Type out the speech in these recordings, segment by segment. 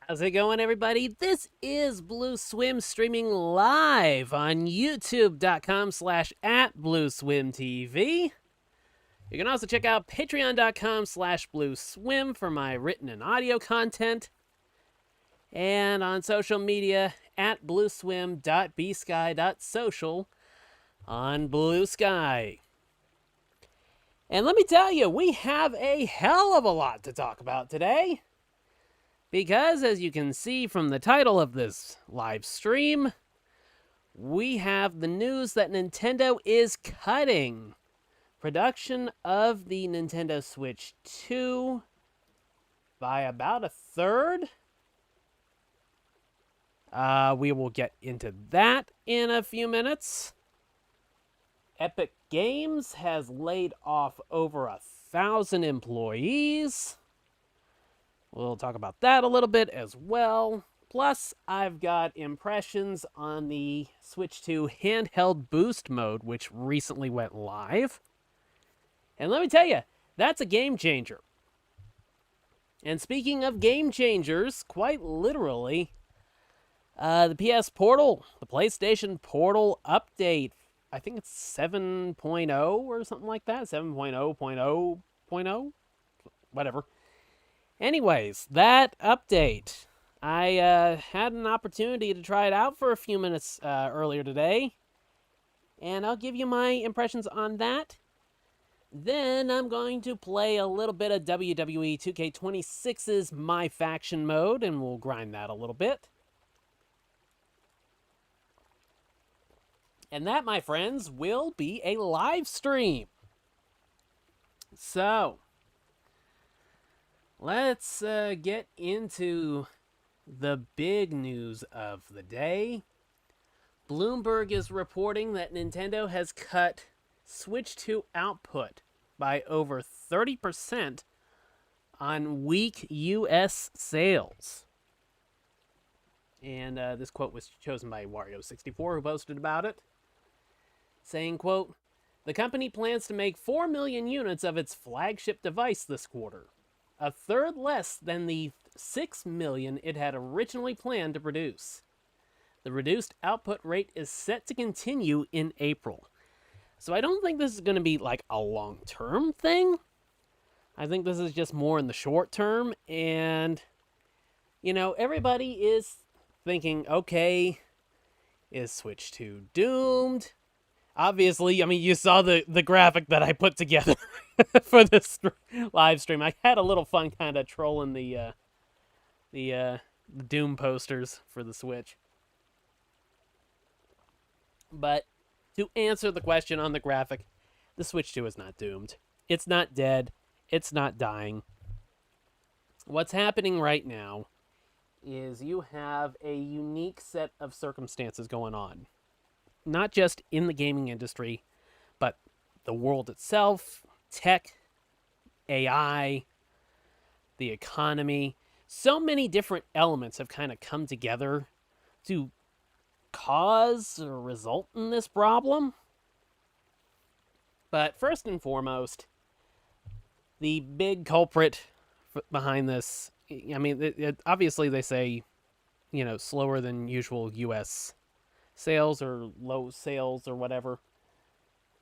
How's it going, everybody? This is BlueSwim streaming live on youtube.com/@BlueSwimTV. You can also check out patreon.com/BlueSwim for my written and audio content. And on social media at blueswim.bsky.social on Bluesky. And let me tell you, we have a hell of a lot to talk about today. Because, as you can see from the title of this live stream, we have the news that Nintendo is cutting production of the Nintendo Switch 2 by about a third. We will get into that in a few minutes. Epic Games has laid off over 1,000 employees. We'll talk about that a little bit as well. Plus, I've got impressions on the Switch 2 handheld boost mode, which recently went live. And let me tell you, that's a game changer. And speaking of game changers, quite literally, the PS Portal, the PlayStation Portal update, I think it's 7.0 or something like that, 7.0.0.0, whatever. Anyways, that update, I had an opportunity to try it out for a few minutes earlier today, and I'll give you my impressions on that. Then I'm going to play a little bit of WWE 2K26's MyFaction mode, and we'll grind that a little bit. And that, my friends, will be a live stream. So, let's get into the big news of the day. Bloomberg is reporting that Nintendo has cut Switch 2 output by over 30% on weak US sales. And this quote was chosen by Wario64, who posted about it, saying, quote, "The company plans to make 4 million units of its flagship device this quarter, a third less than the 6 million it had originally planned to produce. The reduced output rate is set to continue in April." So I don't think this is going to be like a long-term thing. I think this is just more in the short term. And, you know, everybody is thinking, okay, is Switch 2 doomed? Obviously, I mean, you saw the graphic that I put together for this live stream. I had a little fun kind of trolling the Doom posters for the Switch. But to answer the question on the graphic, the Switch 2 is not doomed. It's not dead. It's not dying. What's happening right now is you have a unique set of circumstances going on. Not just in the gaming industry, but the world itself, tech, AI, the economy. So many different elements have kind of come together to cause or result in this problem. But first and foremost, the big culprit behind this, I mean, obviously they say, you know, slower than usual US sales or low sales or whatever.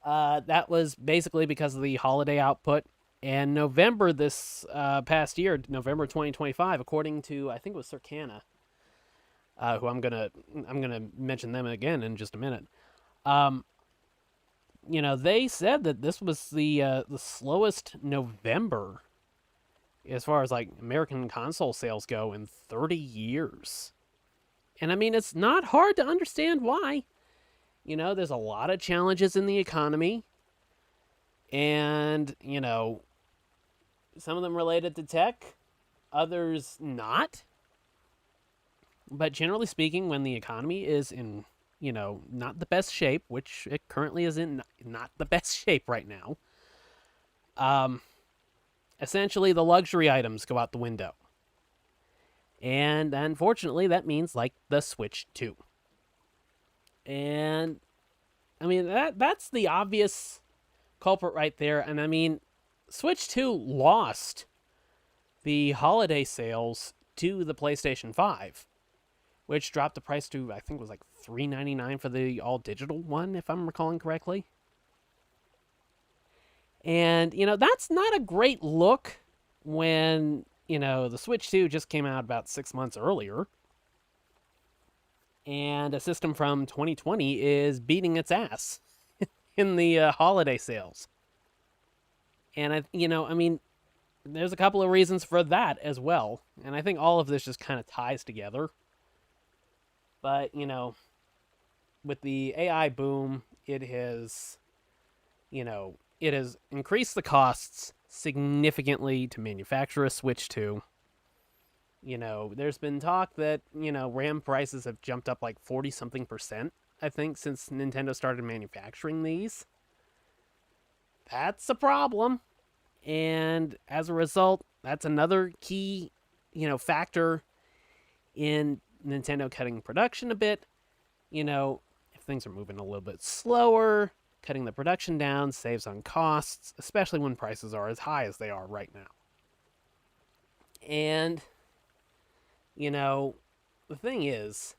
That was basically because of the holiday output. And November this past year, November 2025, according to, I think it was Circana, who I'm gonna mention them again in just a minute. You know, they said that this was the slowest November as far as like American console sales go in 30 years. And I mean, it's not hard to understand why. You know, there's a lot of challenges in the economy. And, you know, some of them related to tech, others not. But generally speaking, when the economy is in, you know, not the best shape, which it currently is in not the best shape right now, essentially the luxury items go out the window. And unfortunately, that means like the Switch 2. And I mean, that's the obvious culprit right there. And I mean, Switch 2 lost the holiday sales to the PlayStation 5, which dropped the price to, I think it was like $3.99 for the all-digital one, if I'm recalling correctly. And, that's not a great look when, the Switch 2 just came out about 6 months earlier. And a system from 2020 is beating its ass in the holiday sales. And, there's a couple of reasons for that as well. And I think all of this just kind of ties together. But, with the AI boom, it has increased the costs significantly to manufacture a Switch 2. There's been talk that, RAM prices have jumped up like 40-something%, I think, since Nintendo started manufacturing these. That's a problem. And as a result, that's another key, factor in Nintendo cutting production a bit. If things are moving a little bit slower, cutting the production down saves on costs, especially when prices are as high as they are right now. And, the thing is,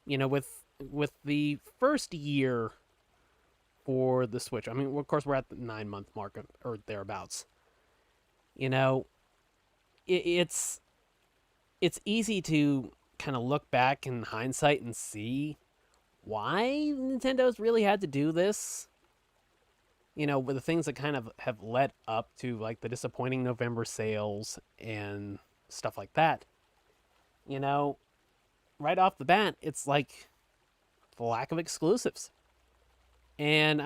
with the first year for the Switch, I mean, of course, we're at the 9-month mark or thereabouts. It's easy to kind of look back in hindsight and see why Nintendo's really had to do this. With the things that kind of have led up to like the disappointing November sales and stuff like that. Right off the bat, it's like the lack of exclusives. And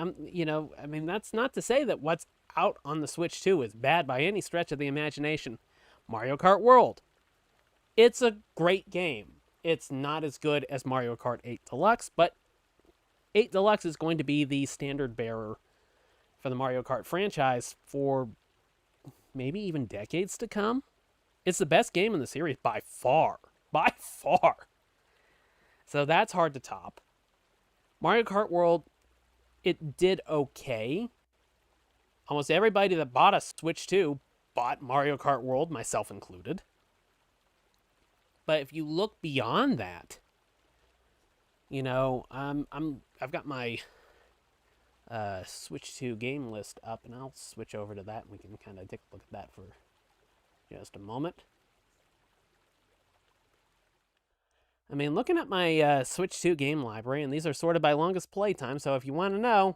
that's not to say that what's out on the Switch 2 is bad by any stretch of the imagination. Mario Kart World. It's a great game. It's not as good as Mario Kart 8 Deluxe, but 8 Deluxe is going to be the standard bearer for the Mario Kart franchise for maybe even decades to come. It's the best game in the series by far. By far. So that's hard to top. Mario Kart World, it did okay. Almost everybody that bought a Switch 2 bought Mario Kart World, myself included. But if you look beyond that, I've got my Switch 2 game list up, and I'll switch over to that, and we can kind of take a look at that for just a moment. I mean, looking at my Switch 2 game library, and these are sorted by longest playtime, so if you want to know,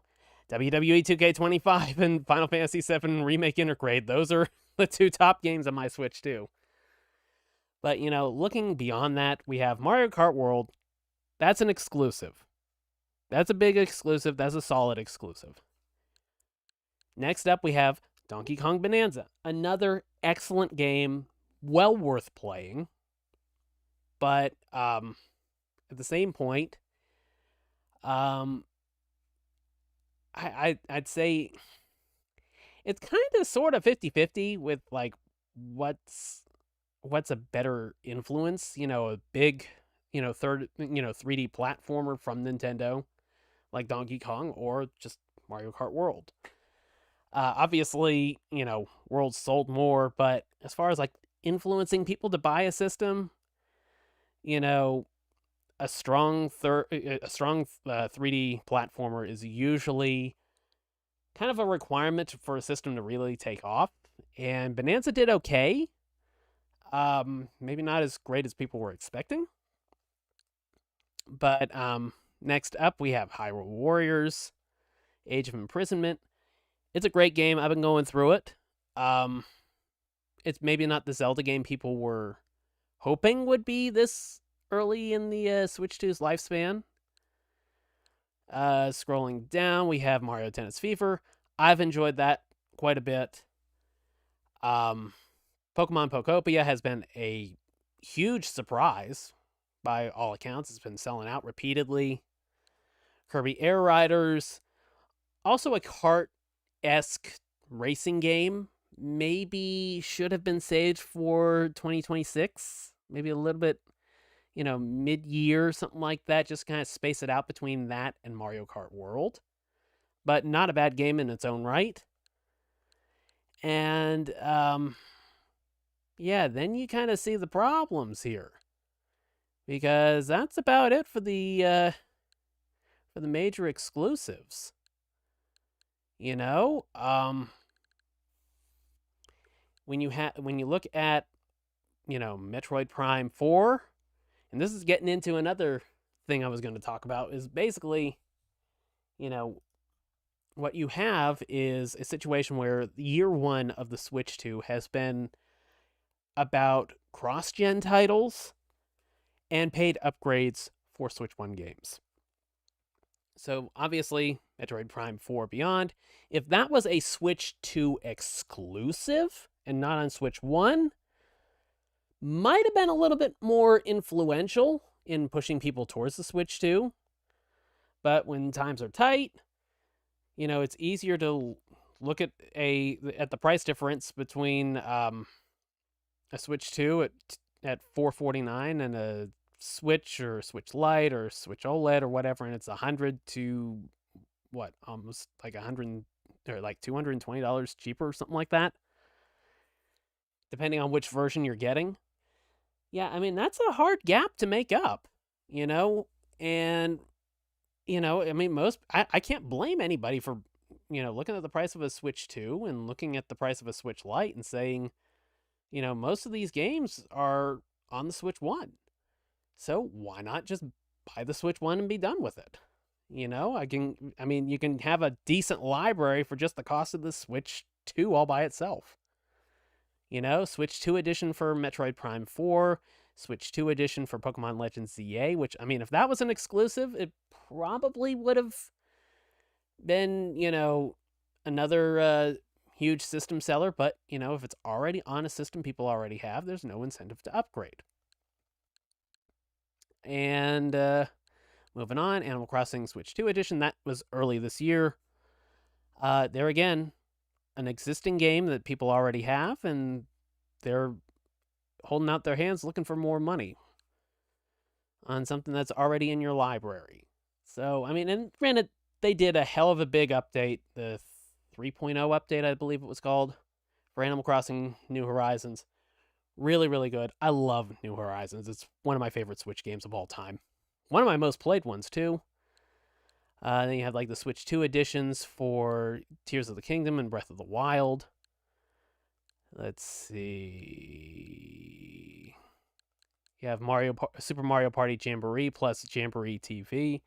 WWE 2K25 and Final Fantasy VII Remake Intergrade, those are the two top games on my Switch 2. But, looking beyond that, we have Mario Kart World. That's an exclusive. That's a big exclusive. That's a solid exclusive. Next up, we have Donkey Kong Bonanza. Another excellent game, well worth playing. But at the same point, I'd say it's kind of sort of 50-50 with like what's a better influence, a big, 3D platformer from Nintendo like Donkey Kong or just Mario Kart World. Obviously, World sold more, but as far as like influencing people to buy a system, a strong 3D platformer is usually kind of a requirement for a system to really take off. And Bonanza did okay. Maybe not as great as people were expecting. But next up, we have Hyrule Warriors, Age of Imprisonment. It's a great game. I've been going through it. It's maybe not the Zelda game people were hoping would be this early in the Switch 2's lifespan. Scrolling down, we have Mario Tennis Fever. I've enjoyed that quite a bit. Pokemon Pokopia has been a huge surprise by all accounts. It's been selling out repeatedly. Kirby Air Riders, also a kart-esque racing game. Maybe should have been saved for 2026. Maybe a little bit, mid-year, something like that. Just kind of space it out between that and Mario Kart World. But not a bad game in its own right. And yeah, then you kind of see the problems here. Because that's about it for the major exclusives. You know, when you look at, Metroid Prime 4, and this is getting into another thing I was going to talk about, is basically, you know, what you have is a situation where year 1 of the Switch 2 has been about cross-gen titles and paid upgrades for Switch 1 games. So obviously, Metroid Prime 4 Beyond, if that was a Switch 2 exclusive and not on Switch 1, might have been a little bit more influential in pushing people towards the Switch 2. But when times are tight, it's easier to look at the price difference between a Switch 2 at $449 and a Switch or Switch Lite or Switch OLED or whatever, and it's $100 to what, almost like $100 or like $220 cheaper or something like that, depending on which version you're getting. Yeah, I mean, that's a hard gap to make up, and I mean, I can't blame anybody for, looking at the price of a Switch 2 and looking at the price of a Switch Lite and saying, most of these games are on the Switch 1. So why not just buy the Switch 1 and be done with it? You can have a decent library for just the cost of the Switch 2 all by itself. Switch 2 edition for Metroid Prime 4, Switch 2 edition for Pokemon Legends ZA, which, I mean, if that was an exclusive, it probably would have been, another huge system seller. But, if it's already on a system people already have, there's no incentive to upgrade. And moving on, Animal Crossing Switch 2 edition, that was early this year. There again, an existing game that people already have, and they're holding out their hands looking for more money on something that's already in your library. So, I mean, and granted, they did a hell of a big update, the 3.0 update, I believe it was called, for Animal Crossing New Horizons. Really, really good. I love New Horizons. It's one of my favorite Switch games of all time. One of my most played ones, too. Then you have like the Switch 2 editions for Tears of the Kingdom and Breath of the Wild. Let's see. You have Super Mario Party Jamboree plus Jamboree TV.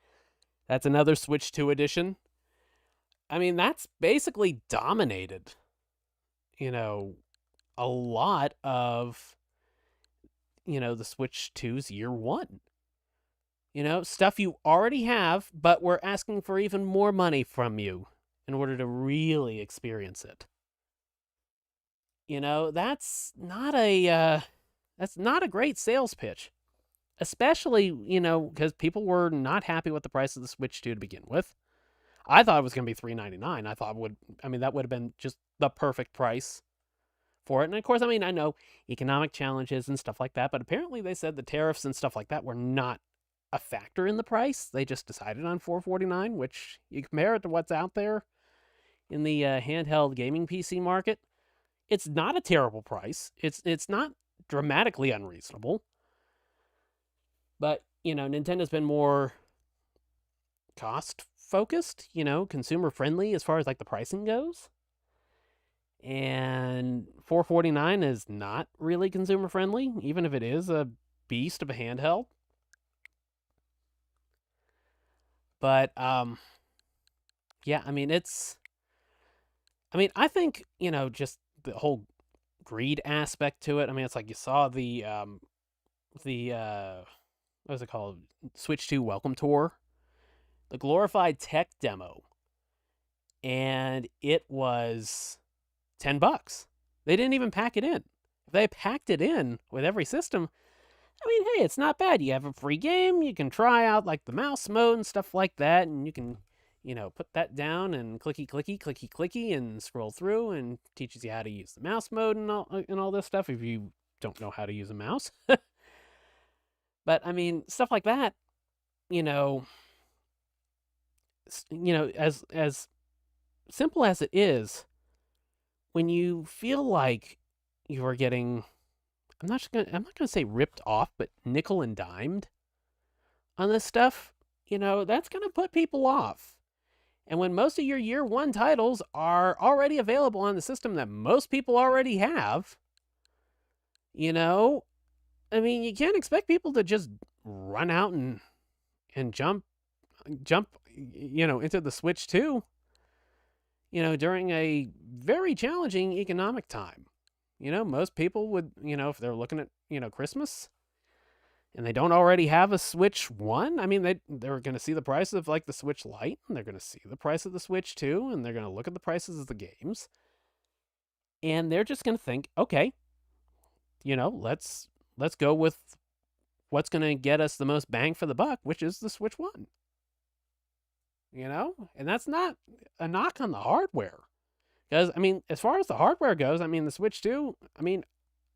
That's another Switch 2 edition. I mean, that's basically dominated, a lot of, the Switch 2's year 1. Stuff you already have, but we're asking for even more money from you in order to really experience it. That's not a great sales pitch, especially, because people were not happy with the price of the Switch 2 to begin with. I thought it was going to be $399. That would have been just the perfect price for it. And of course, I know economic challenges and stuff like that, but apparently they said the tariffs and stuff like that were not a factor in the price. They just decided on $449, which you compare it to what's out there in the handheld gaming PC market. It's not a terrible price. It's not dramatically unreasonable. But, Nintendo's been more cost focused, consumer friendly as far as like the pricing goes. And $449 is not really consumer friendly, even if it is a beast of a handheld. But yeah, I think, just the whole greed aspect to it. It's like you saw the what was it called? Switch 2 Welcome Tour, the glorified tech demo, and it was $10. They didn't even pack it in. If they packed it in with every system, hey, it's not bad. You have a free game. You can try out like the mouse mode and stuff like that, and you can, put that down and clicky, and scroll through, and teaches you how to use the mouse mode and all this stuff if you don't know how to use a mouse. But stuff like that, as simple as it is, when you feel like you are getting I'm not gonna say ripped off, but nickel and dimed on this stuff, that's gonna put people off. And when most of your year one titles are already available on the system that most people already have, I mean, you can't expect people to just run out and jump, into the Switch 2, during a very challenging economic time. Most people would, if they're looking at, Christmas and they don't already have a Switch 1, I mean, they're going to see the price of like the Switch Lite, and they're going to see the price of the Switch 2, and they're going to look at the prices of the games, and they're just going to think, okay, let's go with what's going to get us the most bang for the buck, which is the Switch 1. And that's not a knock on the hardware. Because, I mean, as far as the hardware goes, I mean, the Switch 2, I mean,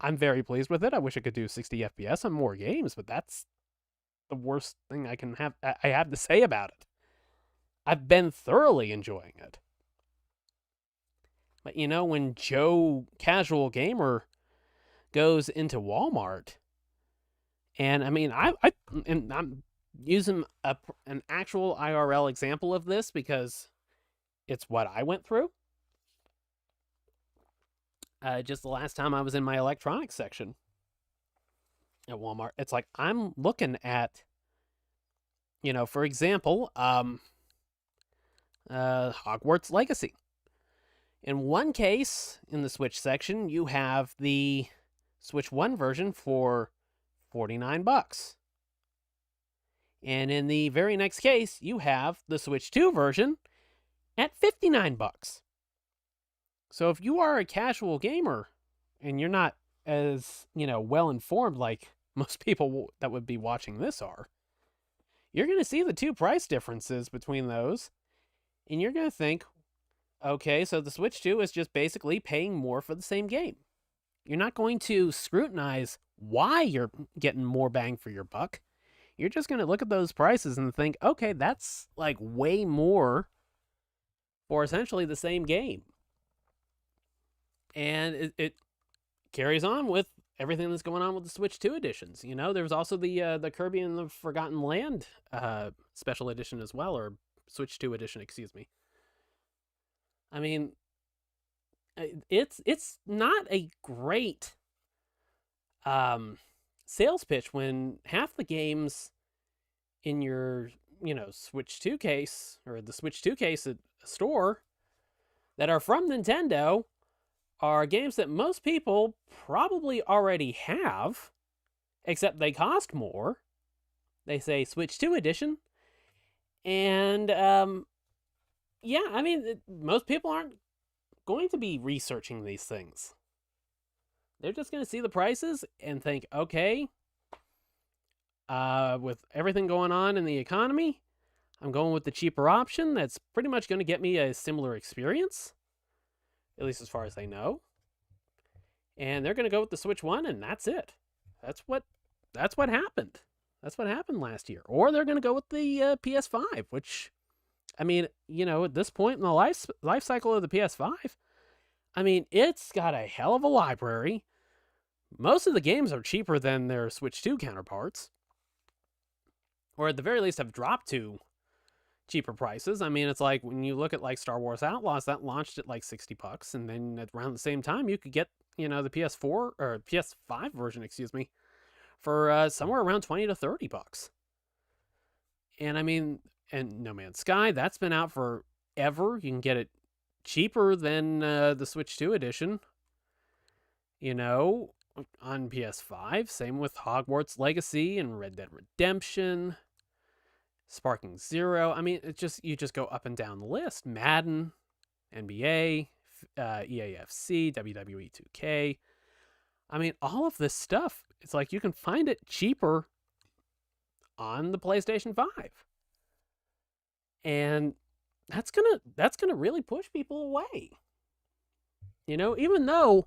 I'm very pleased with it. I wish I could do 60 FPS on more games, but that's the worst thing I have to say about it. I've been thoroughly enjoying it. But, when Joe Casual Gamer goes into Walmart, and, I mean, I'm using an actual IRL example of this because it's what I went through. Just the last time I was in my electronics section at Walmart, it's like I'm looking at, for example, Hogwarts Legacy. In one case, in the Switch section, you have the Switch 1 version for $49. And in the very next case, you have the Switch 2 version at $59. So if you are a casual gamer and you're not as, well informed like most people that would be watching this are, you're going to see the two price differences between those, and you're going to think, okay, so the Switch 2 is just basically paying more for the same game. You're not going to scrutinize why you're getting more bang for your buck. You're just going to look at those prices and think, okay, that's like way more for essentially the same game. And it carries on with everything that's going on with the Switch 2 editions. There's also the Kirby and the Forgotten Land special edition as well, or Switch 2 edition, excuse me. I mean, it's not a great sales pitch when half the games in your, Switch 2 case, or the Switch 2 case at a store that are from Nintendo are games that most people probably already have, except they cost more. They say Switch 2 edition. And, yeah, I mean, most people aren't going to be researching these things. They're just going to see the prices and think, okay, with everything going on in the economy, I'm going with the cheaper option that's pretty much going to get me a similar experience, at least as far as they know. And they're going to go with the Switch 1, and that's it. That's what happened. That's what happened last year. Or they're going to go with the PS5, which, I mean, at this point in the life cycle of the PS5, I mean, it's got a hell of a library. Most of the games are cheaper than their Switch 2 counterparts, or at the very least have dropped to cheaper prices. I mean, it's like when you look at like Star Wars Outlaws, that launched at like $60, and then at around the same time you could get, the PS4 or PS5 version, excuse me, for somewhere around $20 to $30. And I mean, and No Man's Sky, that's been out forever. You can get it cheaper than the Switch 2 edition, on PS5. Same with Hogwarts Legacy and Red Dead Redemption, Sparking Zero. I mean, you just go up and down the list. Madden, NBA, EAFC, WWE 2K. I mean, all of this stuff, it's like you can find it cheaper on the PlayStation 5. And that's gonna really push people away. Even though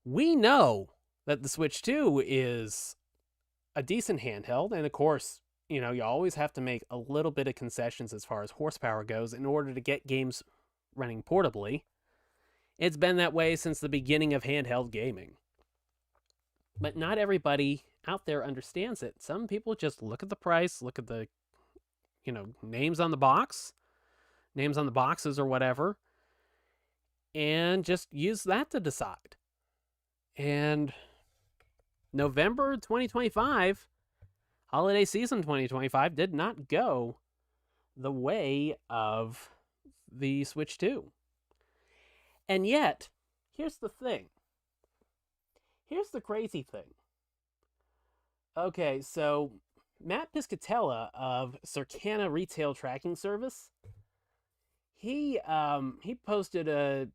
we know that the Switch 2 is a decent handheld, and of course, you always have to make a little bit of concessions as far as horsepower goes in order to get games running portably. It's been that way since the beginning of handheld gaming. But not everybody out there understands it. Some people just look at the price, look at the, names on the box, names on the boxes or whatever, and just use that to decide. And November 2025, holiday season 2025, did not go the way of the Switch 2. And yet, here's the thing. Here's the crazy thing. Okay, so Matt Piscatella of Circana Retail Tracking Service, he posted a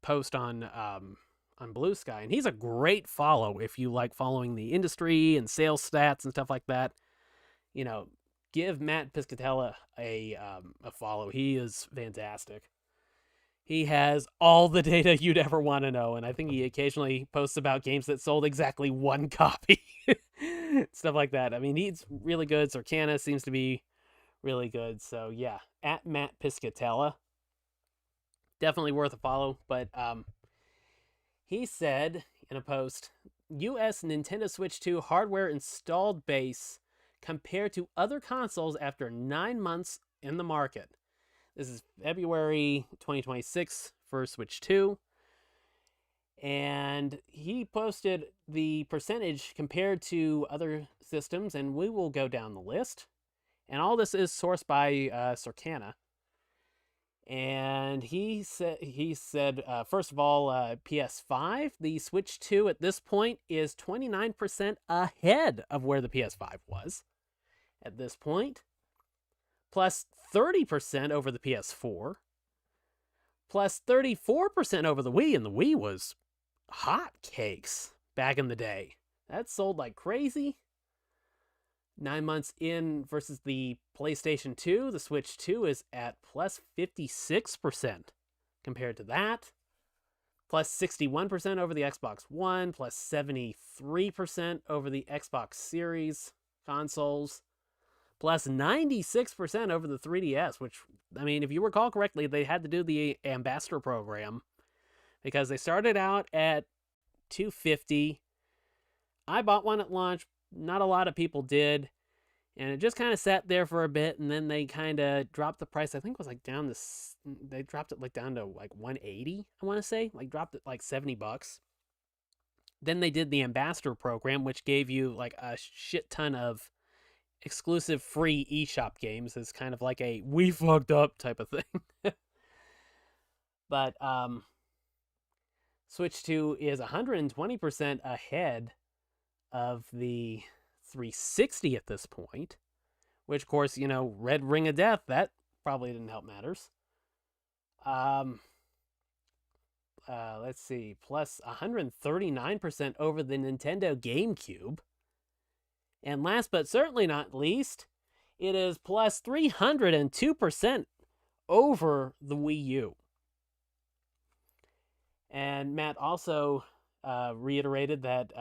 post on Bluesky, and he's a great follow if you like following the industry and sales stats and stuff like that. Give Matt Piscatella a follow. He is fantastic. He has all the data you'd ever want to know, and I think he occasionally posts about games that sold exactly one copy. Stuff like that. I mean, he's really good. Circana seems to be really good. So, yeah, at Matt Piscatella. Definitely worth a follow. But he said in a post, U.S. Nintendo Switch 2 hardware installed base compared to other consoles after 9 months in the market. This is February 2026 for Switch 2. And he posted the percentage compared to other systems, and we will go down the list. And all this is sourced by Circana. And he said first of all, PS5, the Switch 2 at this point is 29% ahead of where the PS5 was at this point. Plus 30% over the PS4, plus 34% over the Wii, and the Wii was hot cakes back in the day. That sold like crazy. 9 months in versus the PlayStation 2, the Switch 2 is at plus 56% compared to that. Plus 61% over the Xbox One, plus 73% over the Xbox Series consoles. Plus 96% over the 3DS, which, I mean, if you recall correctly, they had to do the Ambassador program because they started out at $250. I bought one at launch. Not a lot of people did. And it just kind of sat there for a bit, and then they kind of dropped the price. I think it was like they dropped it like down to like $180, I want to say. Like dropped it like $70. Then they did the Ambassador program, which gave you like a shit ton of exclusive free eShop games. As kind of like a we fucked up type of thing. But Switch 2 is 120% ahead of the 360 at this point, which of course, Red Ring of Death, that probably didn't help matters. Let's see, plus 139% over the Nintendo GameCube. And last but certainly not least, it is plus 302% over the Wii U. And Matt also reiterated that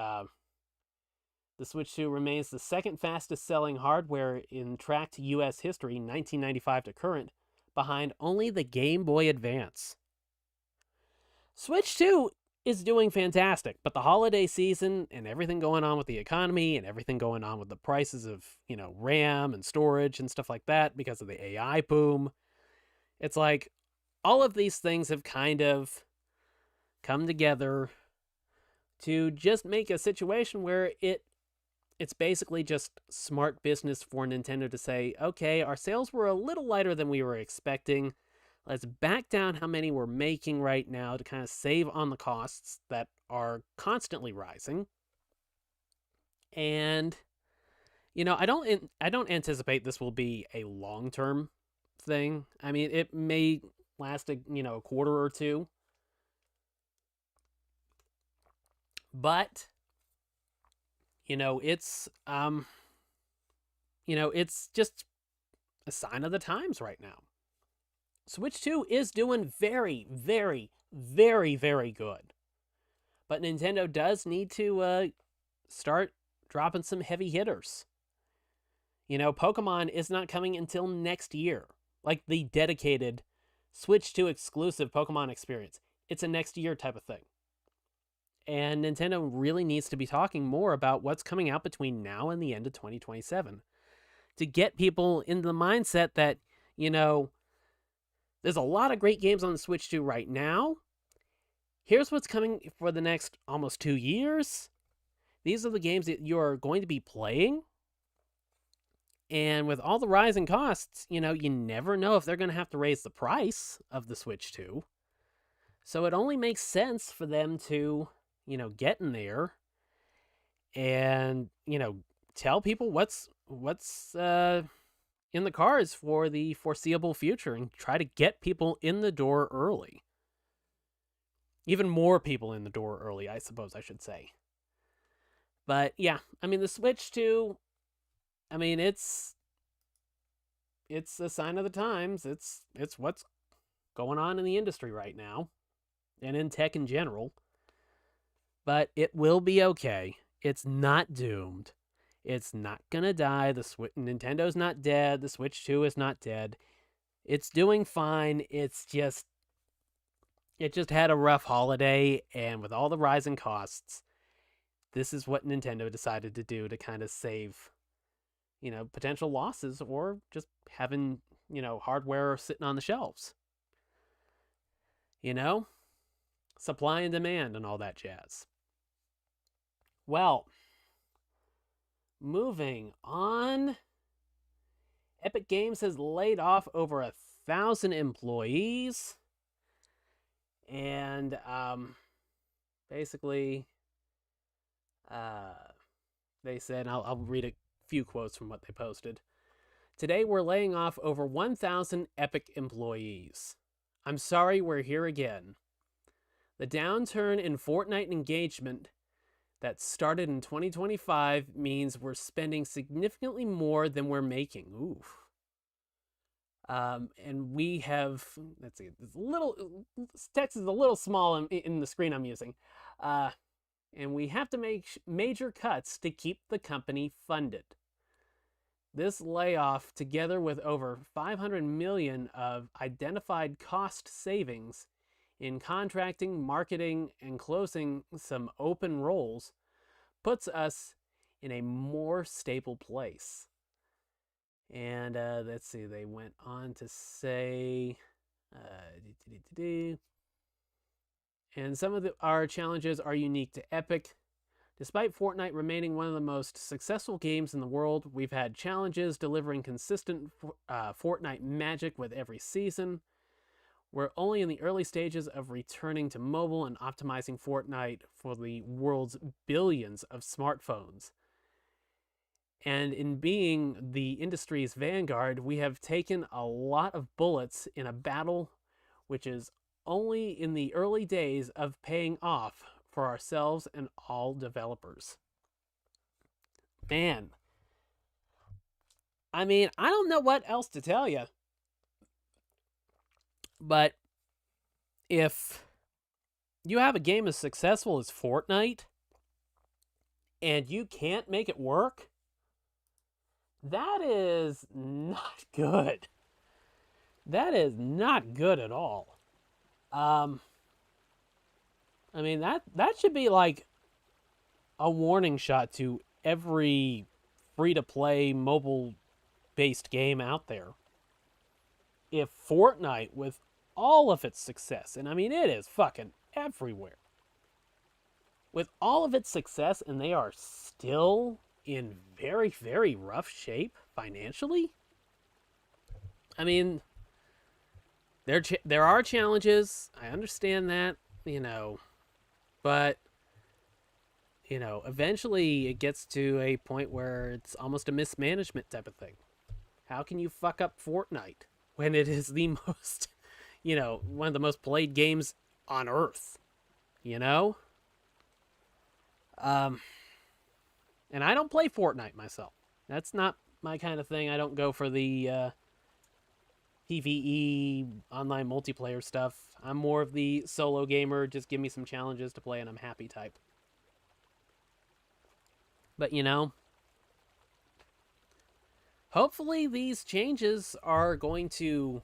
the Switch 2 remains the second fastest selling hardware in tracked U.S. history, 1995 to current, behind only the Game Boy Advance. Switch 2 is doing fantastic, but the holiday season and everything going on with the economy and everything going on with the prices of, RAM and storage and stuff like that because of the AI boom, it's like all of these things have kind of come together to just make a situation where it's basically just smart business for Nintendo to say, okay, our sales were a little lighter than we were expecting. Let's back down how many we're making right now to kind of save on the costs that are constantly rising. And, I don't anticipate this will be a long-term thing. I mean, it may last a quarter or two. But it's it's just a sign of the times right now. Switch 2 is doing very, very, very, very good. But Nintendo does need to start dropping some heavy hitters. Pokemon is not coming until next year. Like the dedicated Switch 2 exclusive Pokemon experience. It's a next year type of thing. And Nintendo really needs to be talking more about what's coming out between now and the end of 2027 to get people in the mindset that, there's a lot of great games on the Switch 2 right now. Here's what's coming for the next almost 2 years. These are the games that you're going to be playing. And with all the rising costs, you never know if they're going to have to raise the price of the Switch 2. So it only makes sense for them to, get in there and, tell people what's in the cards for the foreseeable future and try to get people in the door early. Even more people in the door early, I suppose I should say. But yeah, the Switch 2, it's a sign of the times. It's what's going on in the industry right now and in tech in general. But it will be okay. It's not doomed. It's not gonna die. Nintendo's not dead. The Switch 2 is not dead. It's doing fine. It just had a rough holiday, and with all the rising costs, this is what Nintendo decided to do to kind of save, potential losses or just having, hardware sitting on the shelves. Supply and demand and all that jazz. Well, moving on. Epic Games has laid off over 1,000 employees. And basically, they said, I'll read a few quotes from what they posted. Today, we're laying off over 1,000 Epic employees. I'm sorry we're here again. The downturn in Fortnite engagement that started in 2025 means we're spending significantly more than we're making. Oof. And we have, let's see, this text is a little small in the screen I'm using. And we have to make major cuts to keep the company funded. This layoff, together with over $500 million of identified cost savings in contracting, marketing, and closing some open roles, puts us in a more stable place. And let's see, they went on to say, and some of our challenges are unique to Epic. Despite Fortnite remaining one of the most successful games in the world, we've had challenges delivering consistent Fortnite magic with every season. We're only in the early stages of returning to mobile and optimizing Fortnite for the world's billions of smartphones. And in being the industry's vanguard, we have taken a lot of bullets in a battle which is only in the early days of paying off for ourselves and all developers. Man, I don't know what else to tell you. But if you have a game as successful as Fortnite and you can't make it work, that is not good. That is not good at all. That should be like a warning shot to every free-to-play mobile-based game out there. If Fortnite, with all of its success, and it is fucking everywhere, with all of its success, and they are still in very, very rough shape financially. There are challenges. I understand that, but eventually it gets to a point where it's almost a mismanagement type of thing. How can you fuck up Fortnite when it is the most, one of the most played games on Earth, And I don't play Fortnite myself. That's not my kind of thing. I don't go for the PvE online multiplayer stuff. I'm more of the solo gamer, just give me some challenges to play and I'm happy type. But hopefully these changes are going to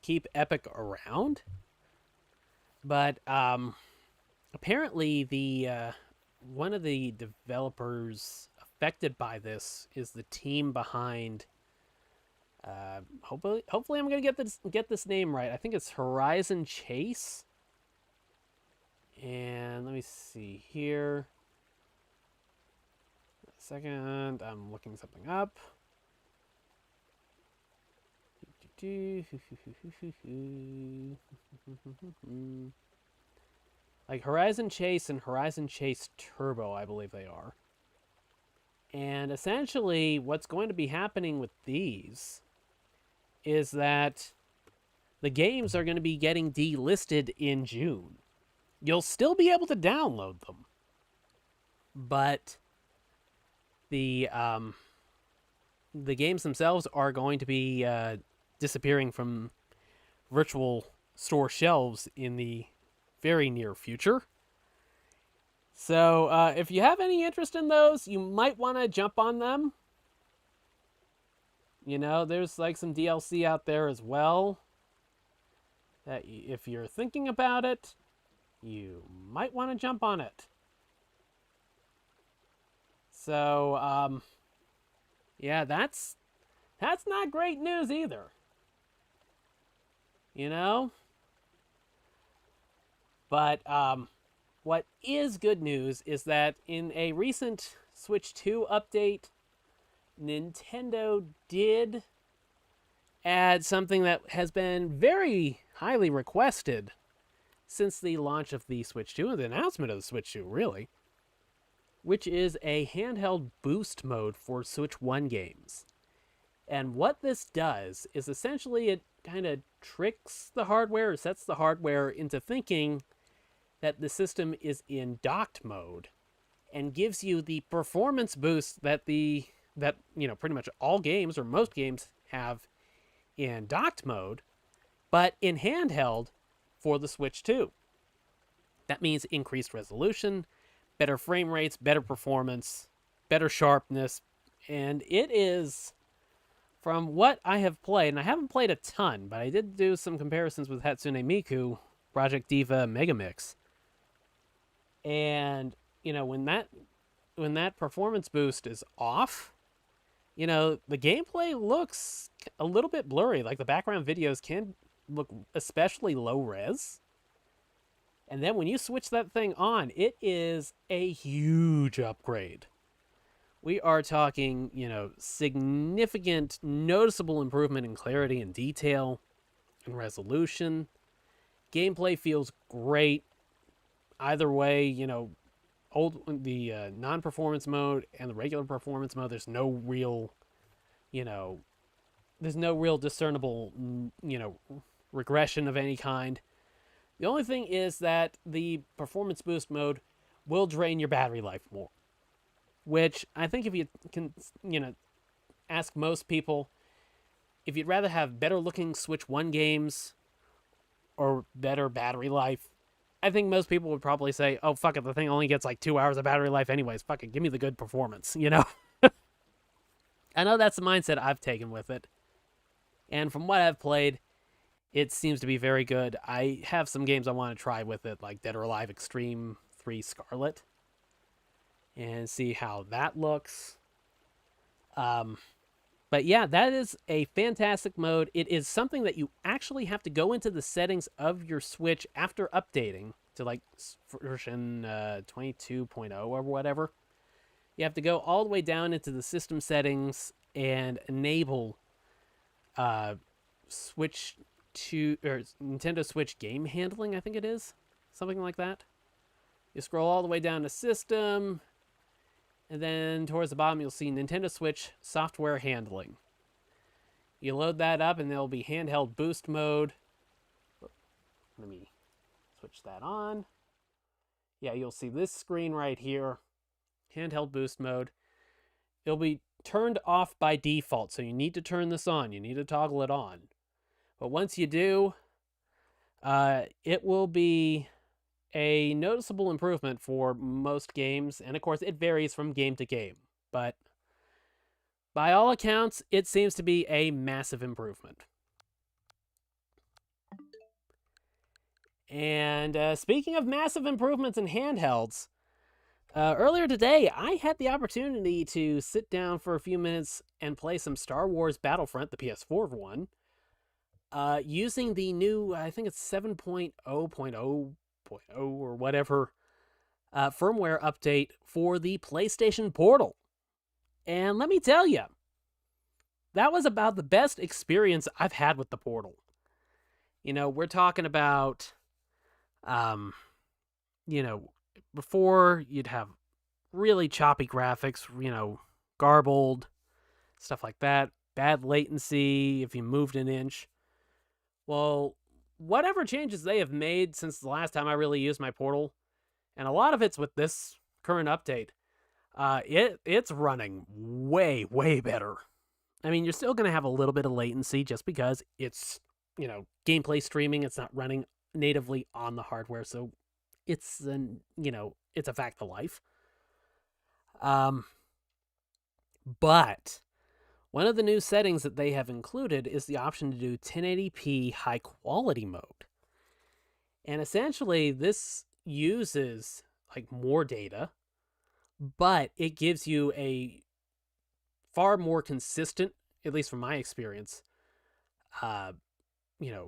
keep Epic around. But apparently the one of the developers affected by this is the team behind. Hopefully, I'm gonna get this name right. I think it's Horizon Chase. And let me see here. A second, I'm looking something up. Like Horizon Chase and Horizon Chase Turbo, I believe they are. And essentially, what's going to be happening with these is that the games are going to be getting delisted in June. You'll still be able to download them, but the games themselves are going to be disappearing from virtual store shelves in the very near future. So if you have any interest in those, you might want to jump on them. You know, there's like some DLC out there as well. That if you're thinking about it, you might want to jump on it. So, yeah, that's not great news either. You know? But what is good news is that in a recent Switch 2 update, Nintendo did add something that has been very highly requested since the launch of the Switch 2 and the announcement of the Switch 2, really, which is a handheld boost mode for Switch 1 games. And what this does is essentially it kind of tricks the hardware or sets the hardware into thinking that the system is in docked mode and gives you the performance boost that pretty much all games or most games have in docked mode, but in handheld for the Switch 2. That means increased resolution, better frame rates, better performance, better sharpness, and it is, from what I have played, and I haven't played a ton, but I did do some comparisons with Hatsune Miku, Project Diva Megamix. And, you know, when that performance boost is off, you know, the gameplay looks a little bit blurry. Like the background videos can look especially low res. And then when you switch that thing on, it is a huge upgrade. We are talking, you know, significant, noticeable improvement in clarity and detail and resolution. Gameplay feels great. Either way, you know, the non-performance mode and the regular performance mode, there's no real discernible, regression of any kind. The only thing is that the performance boost mode will drain your battery life more, which I think if you can, ask most people, if you'd rather have better looking Switch 1 games or better battery life, I think most people would probably say, oh, fuck it, the thing only gets like 2 hours of battery life anyways. Fuck it, give me the good performance, you know? I know that's the mindset I've taken with it. And from what I've played, it seems to be very good. I have some games I want to try with it, like Dead or Alive Extreme 3 Scarlet, and see how that looks. But yeah, that is a fantastic mode. It is something that you actually have to go into the settings of your Switch after updating to like version 22.0 or whatever. You have to go all the way down into the system settings and enable Switch to or Nintendo Switch game handling, I think it is. Something like that. You scroll all the way down to system, and then towards the bottom you'll see Nintendo Switch software handling. You load that up and there'll be handheld boost mode. Let me switch that on. Yeah, you'll see this screen right here. Handheld boost mode. It'll be turned off by default, so you need to turn this on. You need to toggle it on. But once you do, it will be a noticeable improvement for most games, and of course it varies from game to game, but by all accounts it seems to be a massive improvement. And speaking of massive improvements in handhelds, earlier today I had the opportunity to sit down for a few minutes and play some Star Wars Battlefront, the PS4 one, using the new, I think it's 7.0.0.0 or whatever firmware update for the PlayStation Portal. And let me tell you, that was about the best experience I've had with the Portal. You know, we're talking about, you know, before you'd have really choppy graphics, you know, garbled, stuff like that, bad latency if you moved an inch. Well, whatever changes they have made since the last time I really used my Portal, and a lot of it's with this current update, it's running way, way better. I mean, you're still going to have a little bit of latency just because it's, you know, gameplay streaming. It's not running natively on the hardware, so it's it's a fact of life. But one of the new settings that they have included is the option to do 1080p high quality mode. And essentially this uses like more data, but it gives you a far more consistent, at least from my experience,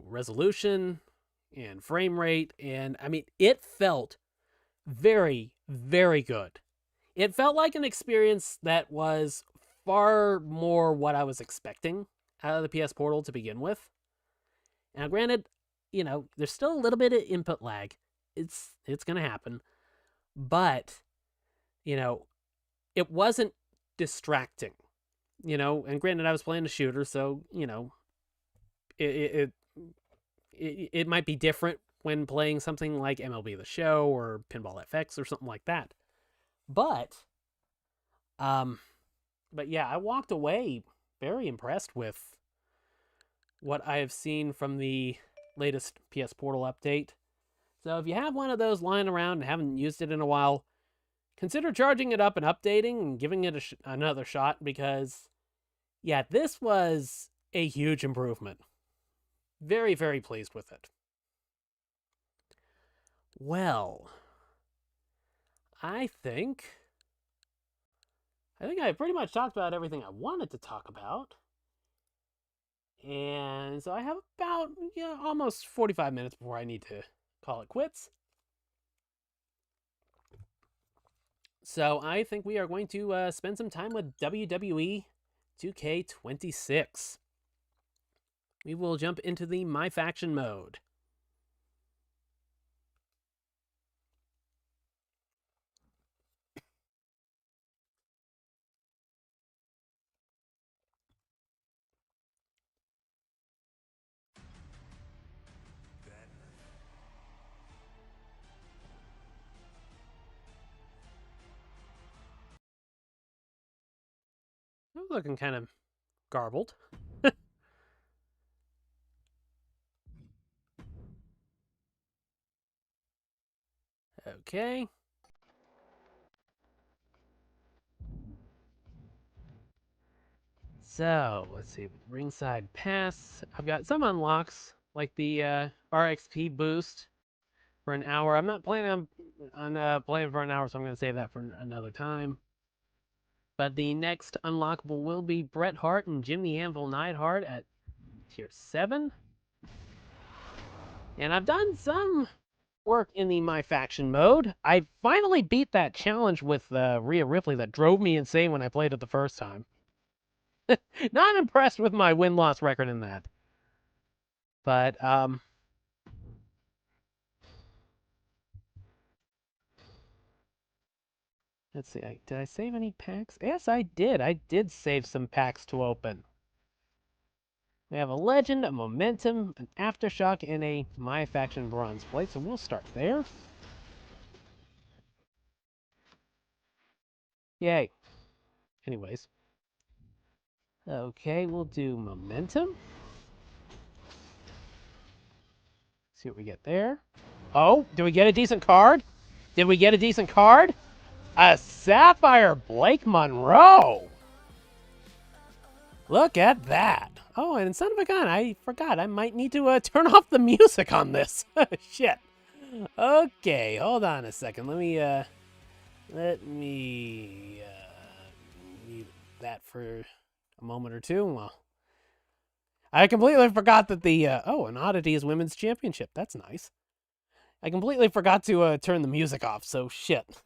resolution and frame rate. And I mean, it felt very, very good. It felt like an experience that was far more what I was expecting out of the PS Portal to begin with. Now, granted, you know, there's still a little bit of input lag. It's going to happen. But, you know, it wasn't distracting. You know, and granted, I was playing a shooter, so, you know, it might be different when playing something like MLB The Show or Pinball FX or something like that. But yeah, I walked away very impressed with what I have seen from the latest PS Portal update. So if you have one of those lying around and haven't used it in a while, consider charging it up and updating and giving it another shot, because, yeah, this was a huge improvement. Very, very pleased with it. Well, I think I pretty much talked about everything I wanted to talk about. And so I have about almost 45 minutes before I need to call it quits. So I think we are going to spend some time with WWE 2K26. We will jump into the MyFaction mode. I'm looking kind of garbled. Okay. So, let's see. Ringside Pass. I've got some unlocks, like the RXP boost for an hour. I'm not planning on playing for an hour, so I'm going to save that for another time. But the next unlockable will be Bret Hart and Jimmy Anvil Neidhart at tier 7. And I've done some work in the MyFaction mode. I finally beat that challenge with Rhea Ripley that drove me insane when I played it the first time. Not impressed with my win-loss record in that. But, let's see. Did I save any packs? Yes, I did. I did save some packs to open. We have a Legend, a Momentum, an Aftershock, and a MyFaction Bronze Plate, so we'll start there. Yay. Anyways. Okay, we'll do Momentum. See what we get there. Oh, did we get a decent card? Did we get a decent card? A Sapphire Blake Monroe! Look at that. Oh, and son of a gun, I forgot. I might need to turn off the music on this. Shit. Okay, hold on a second. Let me mute that for a moment or two. Well, I completely forgot that an Oddities Women's Championship. That's nice. I completely forgot to turn the music off, so shit.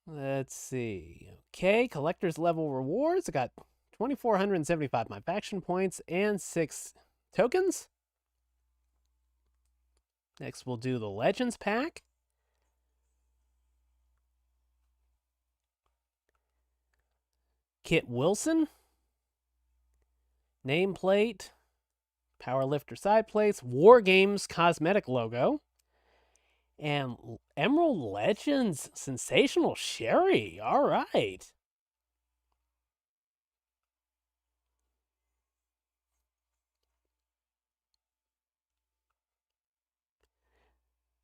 Let's see. Okay, collector's level rewards. I got 2,475 MyFaction points and 6 tokens. Next, we'll do the Legends pack. Kit Wilson. Nameplate. Powerlifter side plates. War Games cosmetic logo. And Emerald Legends Sensational Sherry. All right.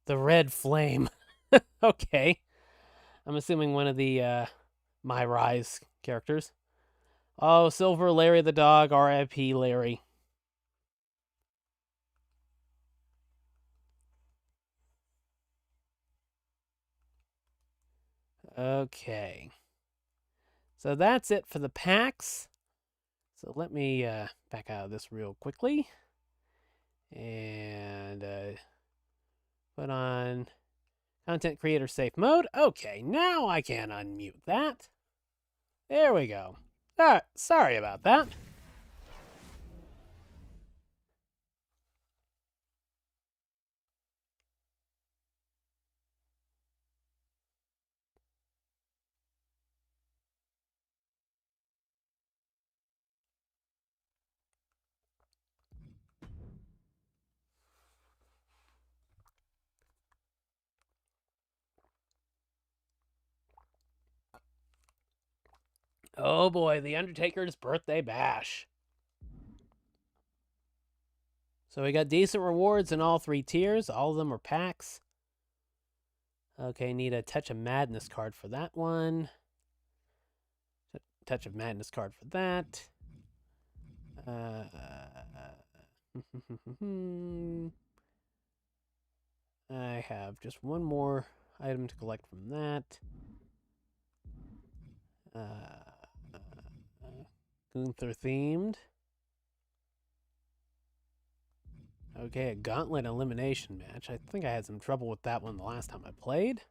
The Red Flame. Okay. I'm assuming one of the My Rise characters. Oh, Silver Larry the dog. R.I.P. Larry. Okay. So that's it for the packs. So let me back out of this real quickly. And put on content creator safe mode. Okay, now I can unmute that. There we go. Sorry about that. Oh boy, The Undertaker's birthday bash. So we got decent rewards in all 3 tiers. All of them are packs. Okay, need a Touch of Madness card for that one. Touch of Madness card for that. I have just one more item to collect from that. Gunther themed. Okay, a gauntlet elimination match. I think I had some trouble with that one the last time I played.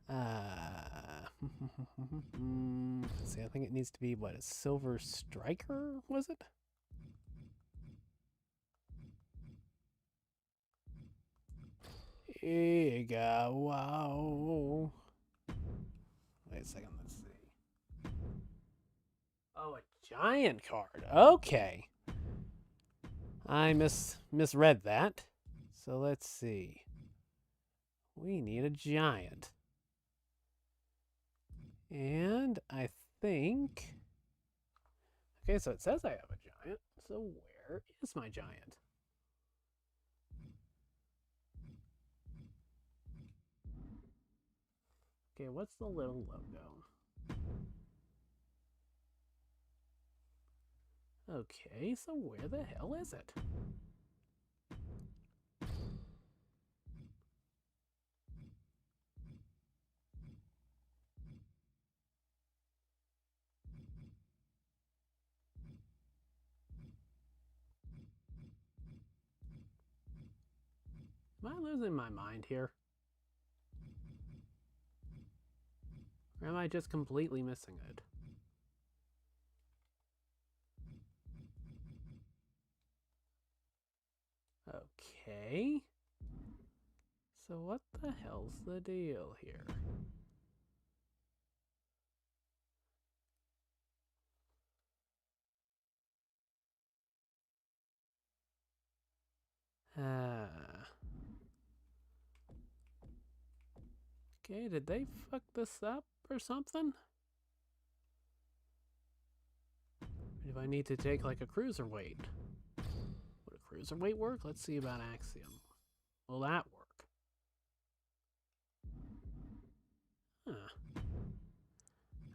Let's see, I think it needs to be, what, a Silver Striker, was it? Here you go. Wow. Wait a second, let's see. Oh, a giant card. Okay. I misread that. So let's see. We need a giant. And I think... Okay, so it says I have a giant. So where is my giant? Okay, what's the little logo? Okay, so where the hell is it? Am I losing my mind here? Or am I just completely missing it? Okay. So what the hell's the deal here? Okay, did they fuck this up or something? If I need to take like a cruiserweight. Would a cruiserweight work? Let's see about Axiom. Will that work? Huh.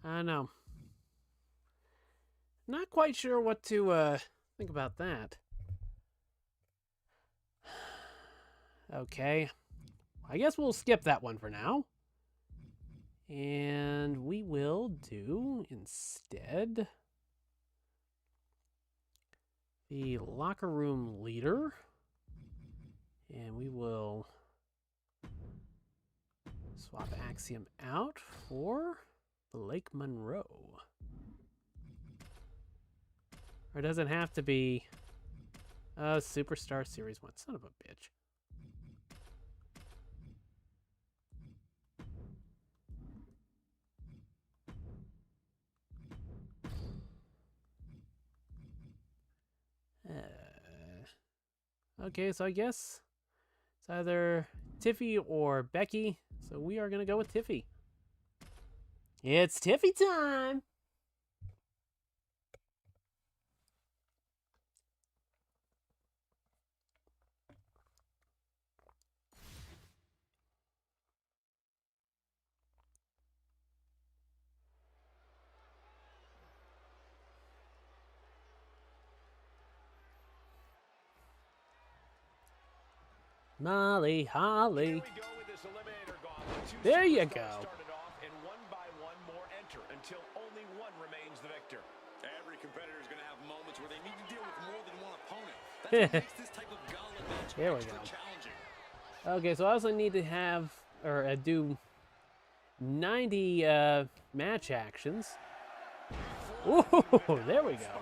I don't know. Not quite sure what to think about that. Okay. I guess we'll skip that one for now. And we will do instead the locker room leader. And we will swap Axiom out for Blake Monroe. Or does it have to be Superstar Series 1? Son of a bitch. Okay, so I guess it's either Tiffy or Becky. So we are going to go with Tiffy. It's Tiffy time! Molly Holly. There you go. Until only one remains the victor. Every competitor is going to have moments where they need to deal with more than one opponent. That's what makes this type of gauntlet match extra challenging. Okay, so I also need to have or do 90 match actions. Ooh, there we go.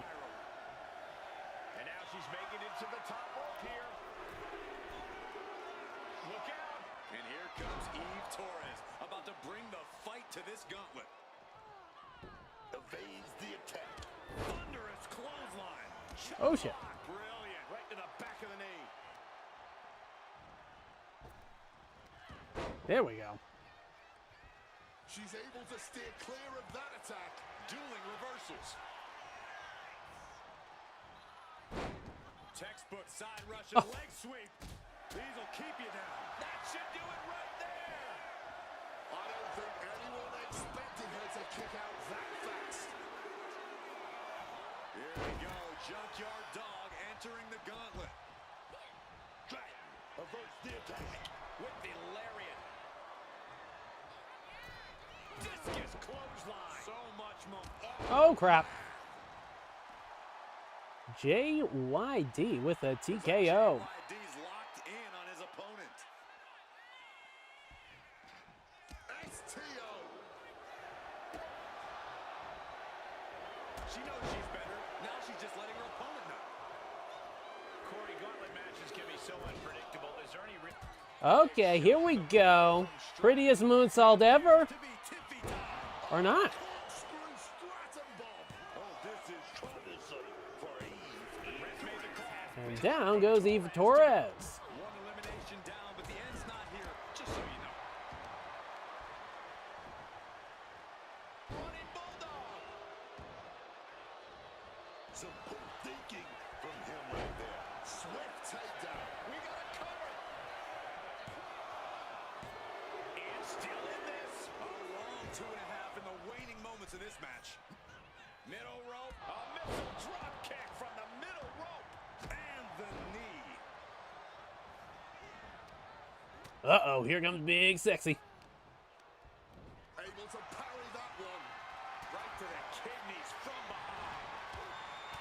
And now she's making it to the top rope here. Look out! And here comes Eve Torres, about to bring the fight to this gauntlet. Evades the attack. Thunderous clothesline. Oh shit. Brilliant. Right to the back of the knee. There we go. She's able to steer clear of that attack. Dueling reversals. Textbook side Russian leg sweep. These will keep you down. That should do it right there. I don't think anyone expected her to kick out that fast. Here we go. Junkyard Dog entering the gauntlet. Averts the attack with the lariat. Discus clothesline. So much more. Oh crap. JYD with a TKO. JYD's locked in on his opponent. STO. She knows she's better. Now she's just letting her opponent know. Corey, gauntlet matches can be so unpredictable. Is there any Okay, here we go. Prettiest moonsault ever. Or not. And down goes Eve Torres. One elimination down, but the end's not here, just so you know. Running Bulldog. Some good thinking from him right there. Swift takedown. We got it covered. And still in this. A long 2.5 in the waning moments of this match. Middle rope. A missile drop kick from the middle rope. And the knee. Uh-oh, here comes Big Sexy. Able to parry that one. Right to the kidneys from behind.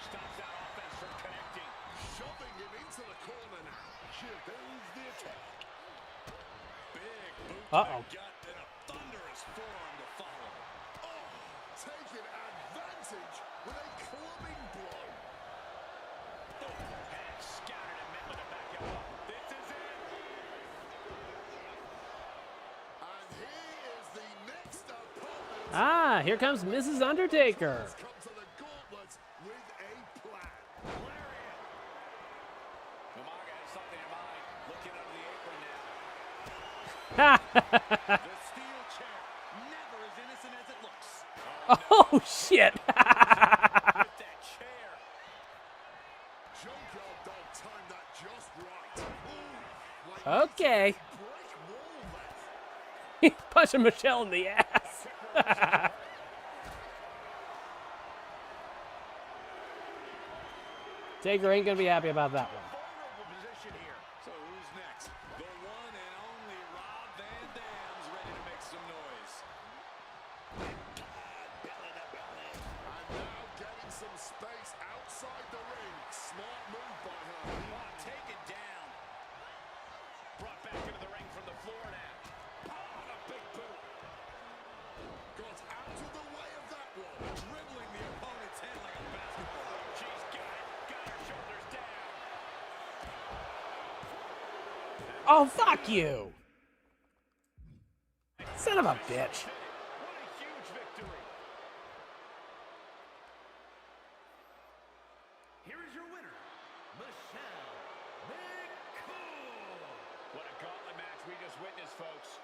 Stops that offense from connecting. Shoving him into the corner now. She evades the attack. Big boot to the gut and a thunderous forearm to follow. Oh, taking advantage with a clubbing blow. And scattered and met with a back elbow. This is it. And he is the next opponent. Ah, here comes Mrs. Undertaker. Come to the gauntlet with a plan. Lariat. Umaga has something in mind. Looking under the apron now. The steel chair, never as innocent as it looks. Oh, shit. With that chair. Junkyard Dog timed that just right. Ooh, like Okay. brick wall there. He's punching Michelle in the ass. Taker ain't gonna be happy about that one. Vulnerable position here. So who's next? The one and only Rob Van Dam's ready to make some noise. Belly to belly. And now getting some space outside the ring. Smart move by her. Oh, taken down. Brought back into the ring from the floor now. Oh, a big boot. Got out of the way of that one. Dribbling the opponent's head like a basketball. She's got it. Got her shoulders down. Oh, fuck you! Son of a bitch. What a huge victory. Here is your winner, Michelle McCool. What a gauntlet match we just witnessed, folks.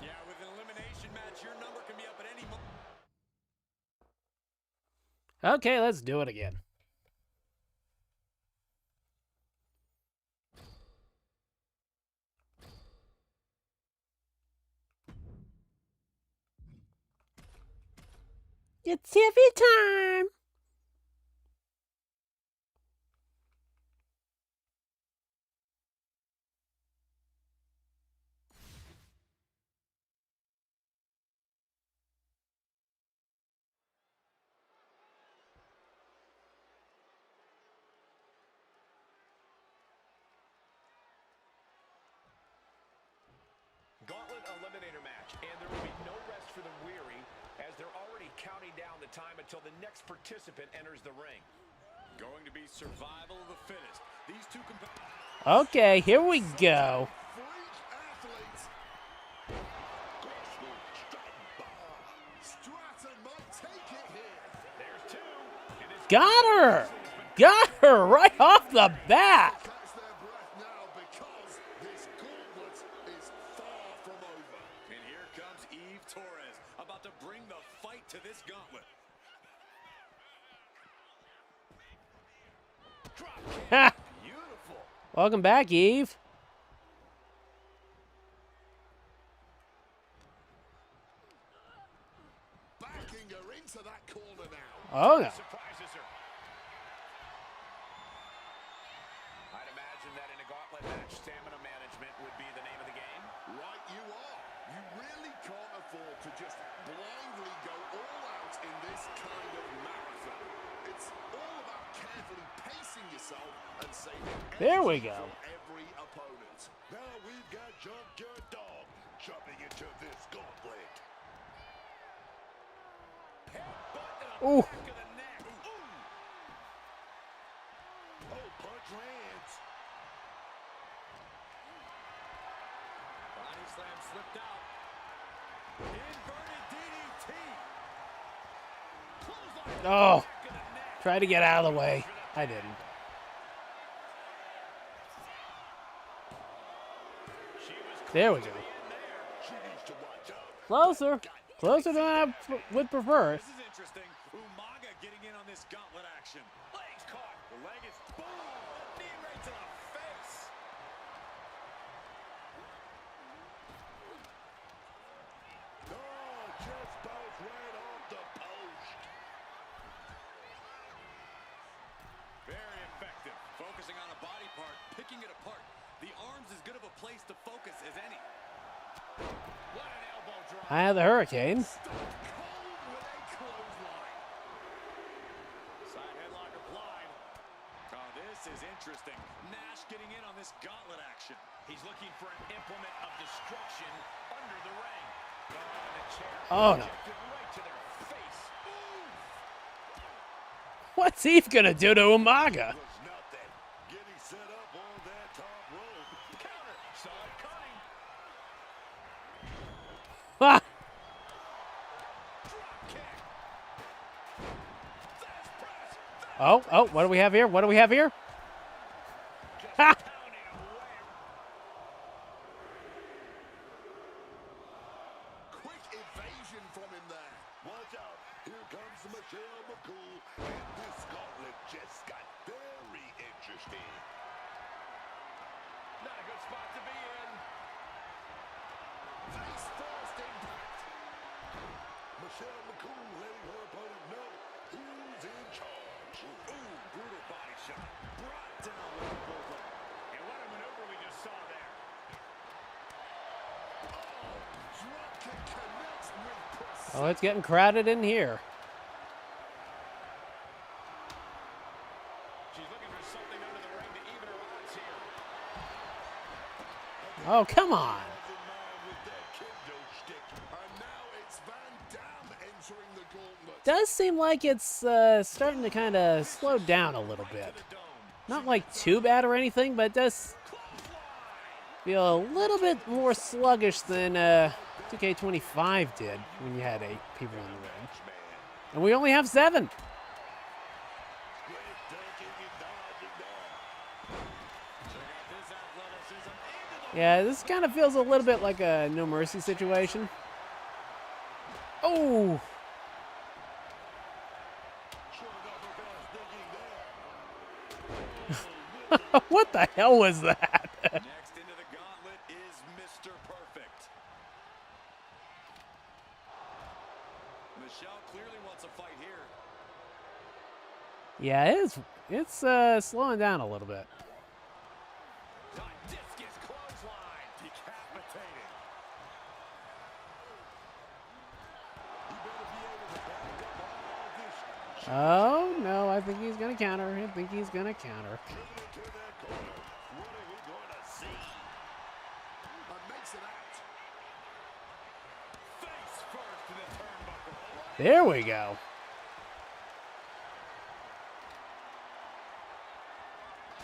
Yeah, with an elimination match, your number can be up at any moment. Okay, let's do it again. It's TV time! Gauntlet eliminator match, and there will be no rest for the weary as they're already counting down the time until the next participant enters the ring. Going to be survival of the fittest. These two competitors. Okay, here we go. Freak athletes. Stratton might take it here. There's two. And it's Got her! Got her right off the bat! catch their breath now because this gauntlet is far from over. And here comes Eve Torres, about to bring the fight to this gauntlet. Drop kick. Ha! Beautiful. Welcome back, Eve. Backing her into that corner now. Oh, no. Surprises her. I'd imagine that in a gauntlet match, stamina management would be the name of the game. Right you are. You really can't afford to just blindly go all out in this kind of marathon. It's all about carefully pacing yourself and saving There we energy go. from every opponent. Now we've got Junkyard Dog jumping into this gauntlet. Ooh. Back of the neck. Ooh. Oh, punch lands. Body slam slipped out. Inverted DDT. Clothesline. Oh, Back of the neck. try to get out of the way. I didn't. She was There we close go. to the end there. She needs to watch out. Closer. Closer than I would prefer. This is interesting. Umaga getting in on this gauntlet action. Legs caught. The leg is boom. Knee right to the face. Oh, just both right off the post. Very effective. Focusing on a body part, picking it apart. The arm's as good of a place to focus as any. What an elbow drop. I have the hurricane. Stone cold with a clothesline. Side headlock applied. Oh, this is interesting. Nash getting in on this gauntlet action. He's looking for an implement of destruction under the ring. Oh, and the chair Oh, no. ejected right to their face. Ooh. What's Eve gonna do to Umaga? Was nothing. Getting set up on that top rope. Counter. Saw it coming. Ah, Drop kick. Fast press. oh, what do we have here? What do we have here? Just Ha! pounding away. Quick evasion from him there. Watch out. Here comes Michelle McCool. And this gauntlet just got very interesting. Not a good spot to be in. Face first impact. Michelle McCool letting her opponent know who's in charge. Ooh, brutal body shot. Connects with precision. Oh, it's getting crowded in here. She's looking for something under the ring to even her odds here. Oh, come on. In mind with that kendo stick. And now it's Van Dam entering the gauntlet. Does seem like it's starting to kind of slow down a little bit. Not like too bad or anything, but it does feel a little bit more sluggish than 2K25 did when you had 8 people in the ring. And we only have 7. Yeah, this kind of feels a little bit like a No Mercy situation. Oh! What the hell was that? Next into the gauntlet is Mr. Perfect. Michelle clearly wants a fight here. Yeah, it's slowing down a little bit. Discus clothesline. Decapitating. He better be able to back up all this. Oh, no, I think he's going to counter. I think he's going to counter. To their corner. What are we going to see? Makes it out. Face first to the turnbuckle. There we go.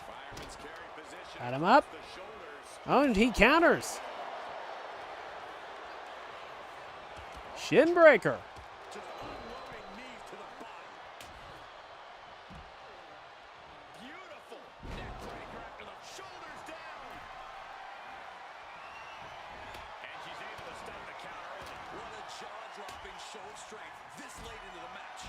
Fireman's carry position. Got him up. The shoulders. Oh, and he counters. Shin breaker. Just unloading knees to the body. Beautiful. Neck breaker after the shoulders down. And she's able to stop the counter early. What a jaw-dropping show of strength this late into the match.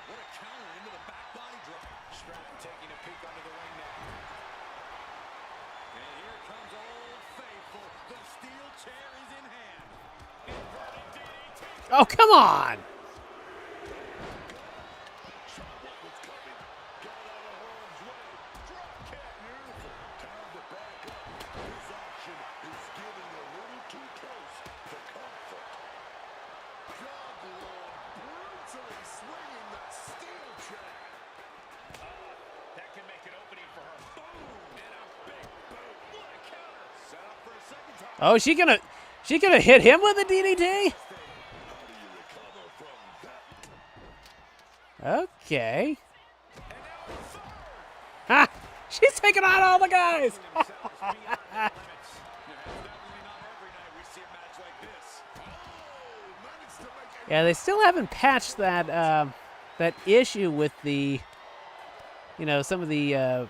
What a counter into the back body drop. Strap taking a peek under the ring now. And here comes Old Faithful. The steel chair is in hand. Inverted DDT. Oh, come on. Saw what was coming. Got out of harm's way. Drop kick. Beautiful. Time to back up. This action is getting a little too close for comfort. Juggalo brutally swinging that steel chair. That can make an opening for her. Boom. And a big boom. What a counter. Set up for a second time. Oh, she gonna hit him with a DDT? How do you recover from that? Okay. Ha! She's taking on all the guys. Yeah, they still haven't patched that that issue with the, some of the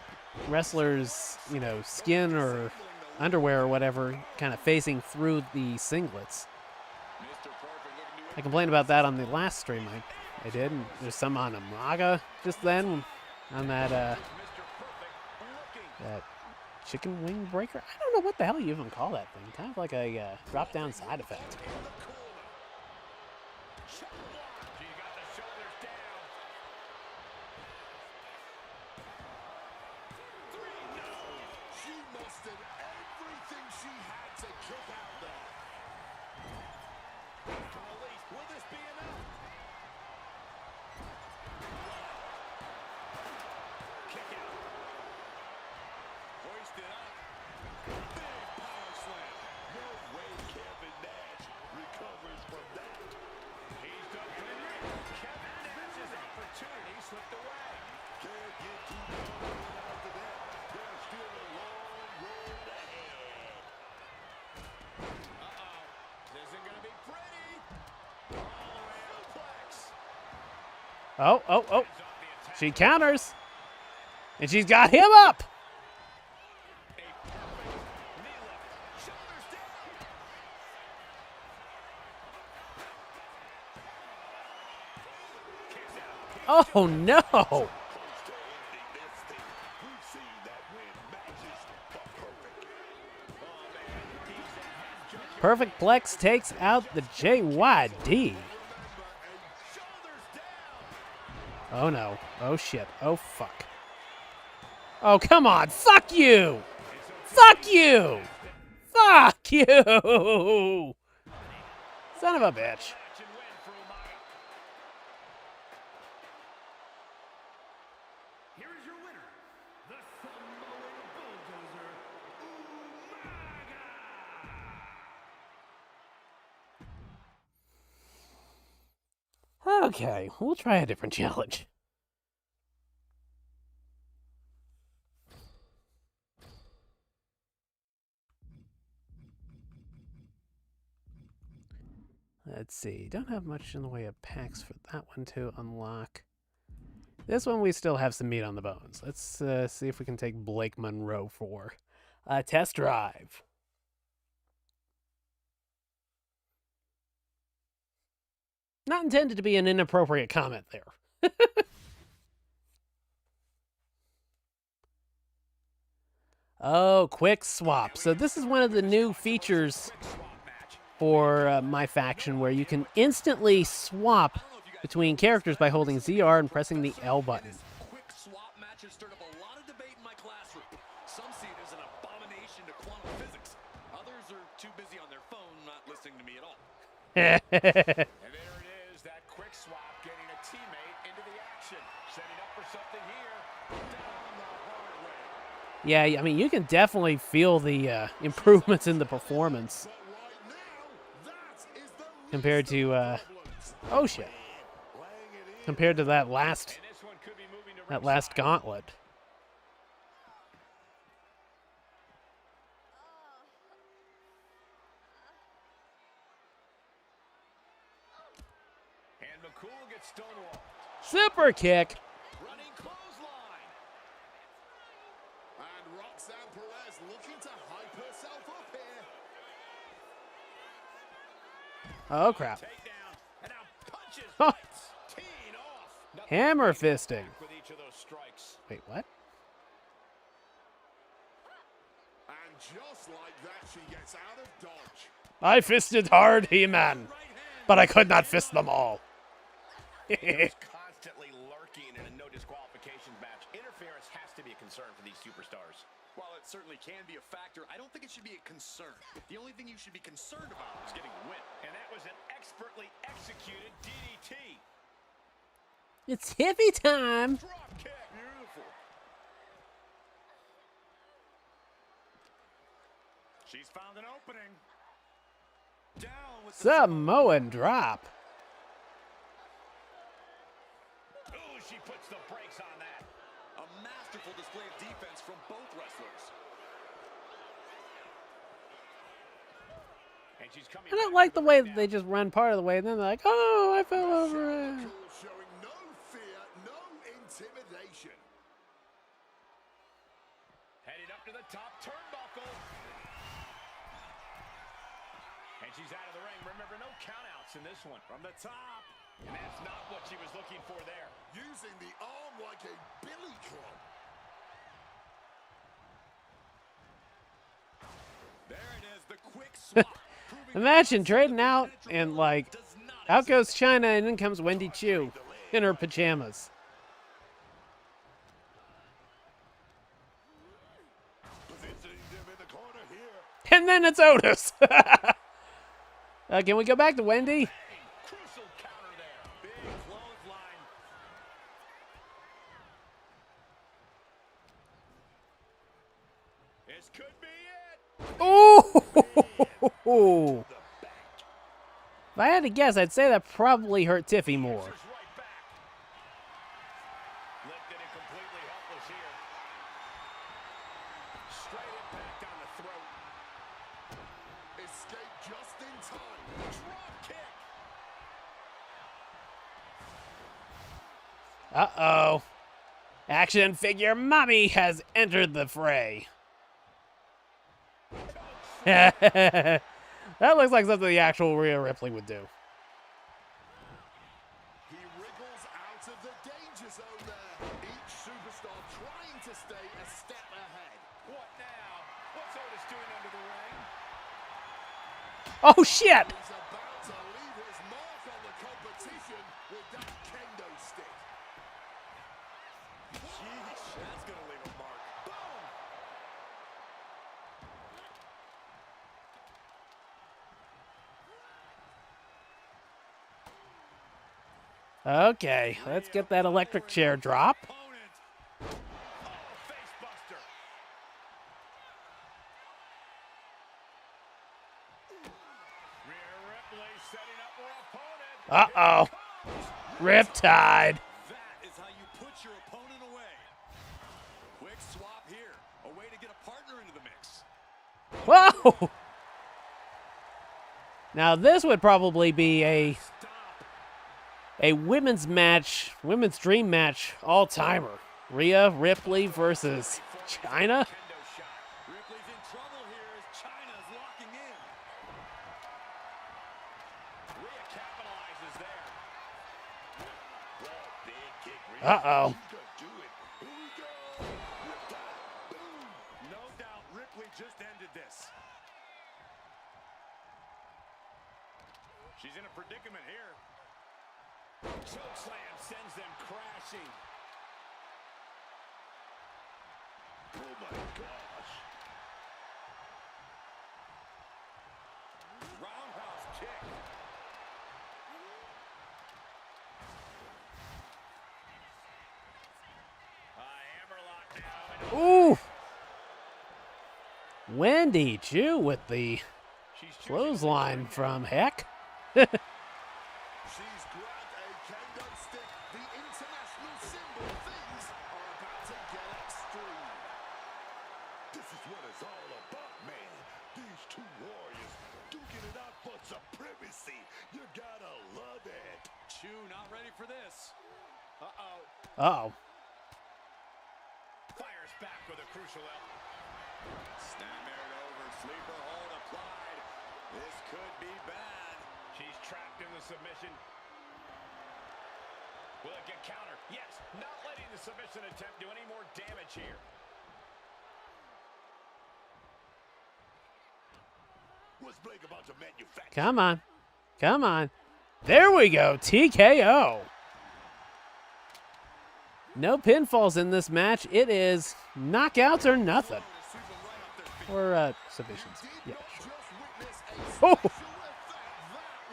wrestlers, skin or underwear or whatever kind of facing through the singlets. I complained about that on the last stream I did. And there's some on Amaga just then on that that chicken wing breaker. I don't know what the hell you even call that thing. Kind of like a drop down side effect. She mustered everything she had to kick out there. Will this be enough? Kick out. Hoisted up. Big power slam. No way Kevin Nash recovers from that. He's done good. Kevin Nash's opportunity slipped away. Can't get too confident after that. There's still a long road ahead. Uh-oh. This isn't going to be pretty. Oh, Oh. She counters. And she's got him up. Oh, no. Perfect Plex takes out the JYD. Oh, no. Oh, shit. Oh, fuck. Oh, come on. Fuck you. Fuck you. Fuck. Fuck you! Son of a bitch. Here is your winner, the Samoan Bulldozer, Umaga! Okay, we'll try a different challenge. Let's see. Don't have much in the way of packs for that one to unlock. This one we still have some meat on the bones. Let's see if we can take Blake Monroe for a test drive. Not intended to be an inappropriate comment there. Oh, quick swap. So this is one of the new features for MyFaction where you can instantly swap between characters by holding ZR and pressing the L button. Quick swap matches stirred up a lot of debate in my classroom. Some see it as an abomination to quantum physics. Others are too busy on their phone, not listening to me at all. And there it is, that quick swap getting a teammate into the action. Setting up for something here. Down the hard way. Yeah, I mean, you can definitely feel the improvements in the performance But right now, that is the compared least of to, the problems. oh shit, Laying it in. compared to that last And this one could be moving to that last ringside. gauntlet. And McCool gets stonewalled. Super kick. Running clothesline. And Roxanne Perez looking to hype herself up here. Oh crap. Takedown. And now punches. Oh. Bites. Teeing off. Nothing Hammer to get fisting. back with each of those strikes. Wait, what? And just like that, she gets out of dodge. I fisted hard, He-Man, but I could not fist them all. Who's constantly lurking in a no disqualifications match. Interference has to be a concern for these superstars. While it certainly can be a factor, I don't think it should be a concern. The only thing you should be concerned about is getting the win. And that was an expertly executed DDT. It's hippie time. Drop kick. Beautiful. She's found an opening. Down with the Samoan drop. Ooh, she puts the brakes on that. A masterful display of defense from both wrestlers. And she's coming I don't back like the with way right that now. they just run part of the way, and then they're like, oh, I fell over it. McCool showing no fear, no intimidation. Headed up to the top turnbuckle. And she's out of the ring. Remember, no countouts in this one. From the top. And that's not what she was looking for there. Using the arm like a billy club. There it is, the quick swap. proving Imagine the trading out penetrability and like, does not out exist. goes China and in comes Wendy Chu in her pajamas. Positioning them in the corner here. And then it's Otis. Can we go back to Wendy? Crucial counter there. Big clothesline. This could be it. Ooh. If I had to guess, I'd say that probably hurt Tiffy more. She's right back. Lifted and completely helpless here. Straight impact on the throat. Escape just in time. Drop kick. Uh-oh. Action figure mommy has entered the fray. That looks like something the actual Rhea Ripley would do. He wriggles out of the danger zone there. Each superstar trying to stay a step ahead. What now? What's Otis doing under the ring? Oh, shit! He's about to leave his mark on the competition with that kendo stick. Sheesh, that's gonna leave a mark. Boom! Okay, let's get that electric chair drop. Opponent. Oh, face buster. Rhea Ripley setting up her opponent. Uh-oh. Riptide. That is how you put your opponent away. Quick swap here. A way to get a partner into the mix. Whoa! Now this would probably be a women's match, women's dream match, all-timer. Rhea Ripley versus China. Kendo shot. Ripley's in trouble here as China's locking in. Rhea capitalizes there. Whoa, big kick. Rhea. Uh-oh. She could do it. Here we go. Boom. No doubt Ripley just ended this. She's in a predicament here. Choke slam sends them crashing. Oh my gosh. Roundhouse kick. Hammerlock now. Ooh! Wendy Chu with the She's choosing clothesline from Heck. She's grabbed a kendo stick, the international symbol. Things are about to get extreme. This is what it's all about, man. These two warriors duking it out for supremacy. You gotta love it. Chu not ready for this. Uh-oh. Uh-oh. Fires back with a crucial elbow. Snap-aired over, sleeper hold applied. This could be bad. She's trapped in the submission. Will it get countered? Yes, not letting the submission attempt do any more damage here. What's Blake about to manufacture? Come on. Come on. There we go. TKO. No pinfalls in this match. It is knockouts or nothing. Or submissions. Yeah, sure. Oh! That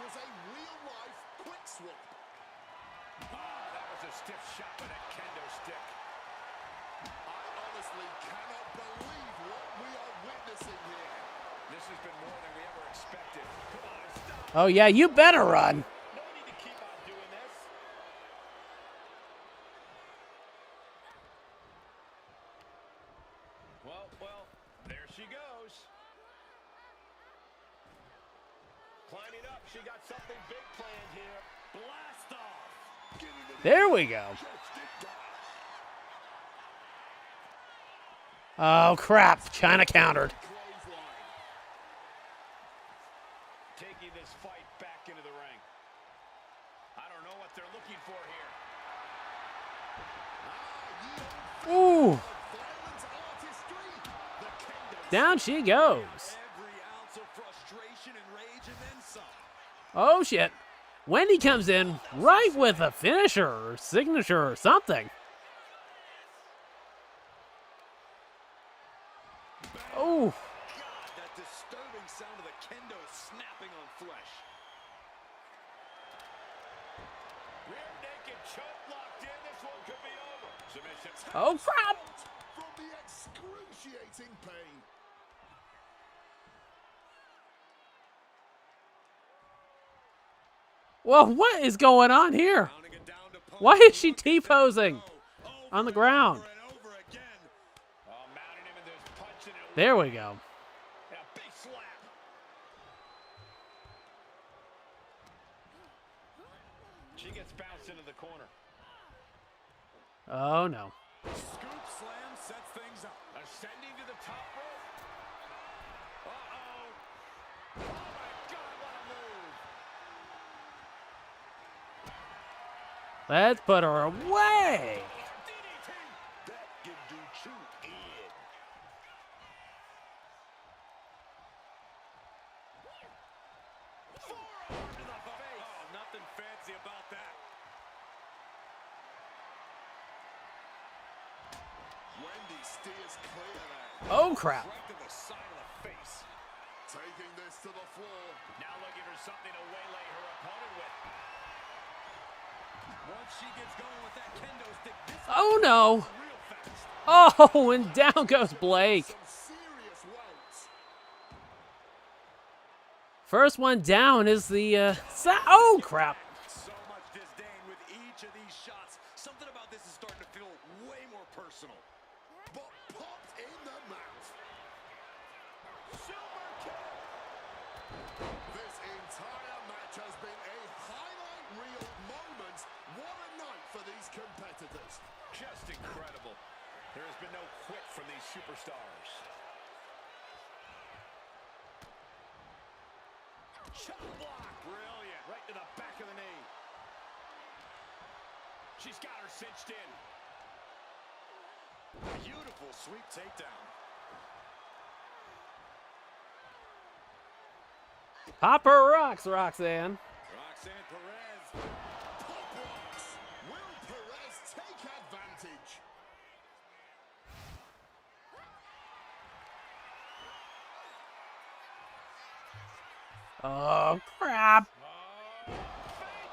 was a real-life quick swap. That was a stiff shot with a kendo stick. I honestly cannot believe what we are witnessing here. This has been more than we ever expected. Come on, stop. Oh, yeah, you better run. No need to keep on doing this. Well, there she goes. Climbing up, she got something big planned here. Blast off. There we go. Oh, crap. China countered. Taking this fight back into the ring. I don't know what they're looking for here. Ooh. Down she goes. Every ounce of frustration and rage and then some. Oh, shit. Wendy comes in right with a finisher or signature or something. Oh. God, that disturbing sound of the kendo snapping on flesh. Rear naked choke locked in. This one could be over. Submission. Oh, crap. From the excruciating pain. Well, what is going on here? Pounding it down to Punk. Why is she T-posing Over on the ground? and over again. Mounting him and there's punching it. There we go. And a big slap. She gets bounced into the corner. Oh, no. Scoop slam sets things up. Ascending to the top rope. Uh-oh. Oh, my God, what a move. Let's put her away. DDT. That can do Chu in. Forearm to the face. Oh, nothing fancy about that. Wendy steers clear there. Oh, crap. Right to the side of the face. Taking this to the floor. Now looking for something to waylay her opponent with. She gets going with that kendo stick. This Oh no! real fast. Oh, and down goes Blake. Some serious welts. First one down is the, oh crap. So much disdain with each of these shots. Something about this is starting to feel way more personal. But popped in the mouth. Super kick. This entire match has been a highlight reel moment. What a night for these competitors. Just incredible. There has been no quit from these superstars. Chop block. Brilliant. Right to the back of the knee. She's got her cinched in. Beautiful sweep takedown. Pop her rocks, Roxanne. Roxanne Perez. Pop rocks. Will Perez take advantage? Oh crap. Fate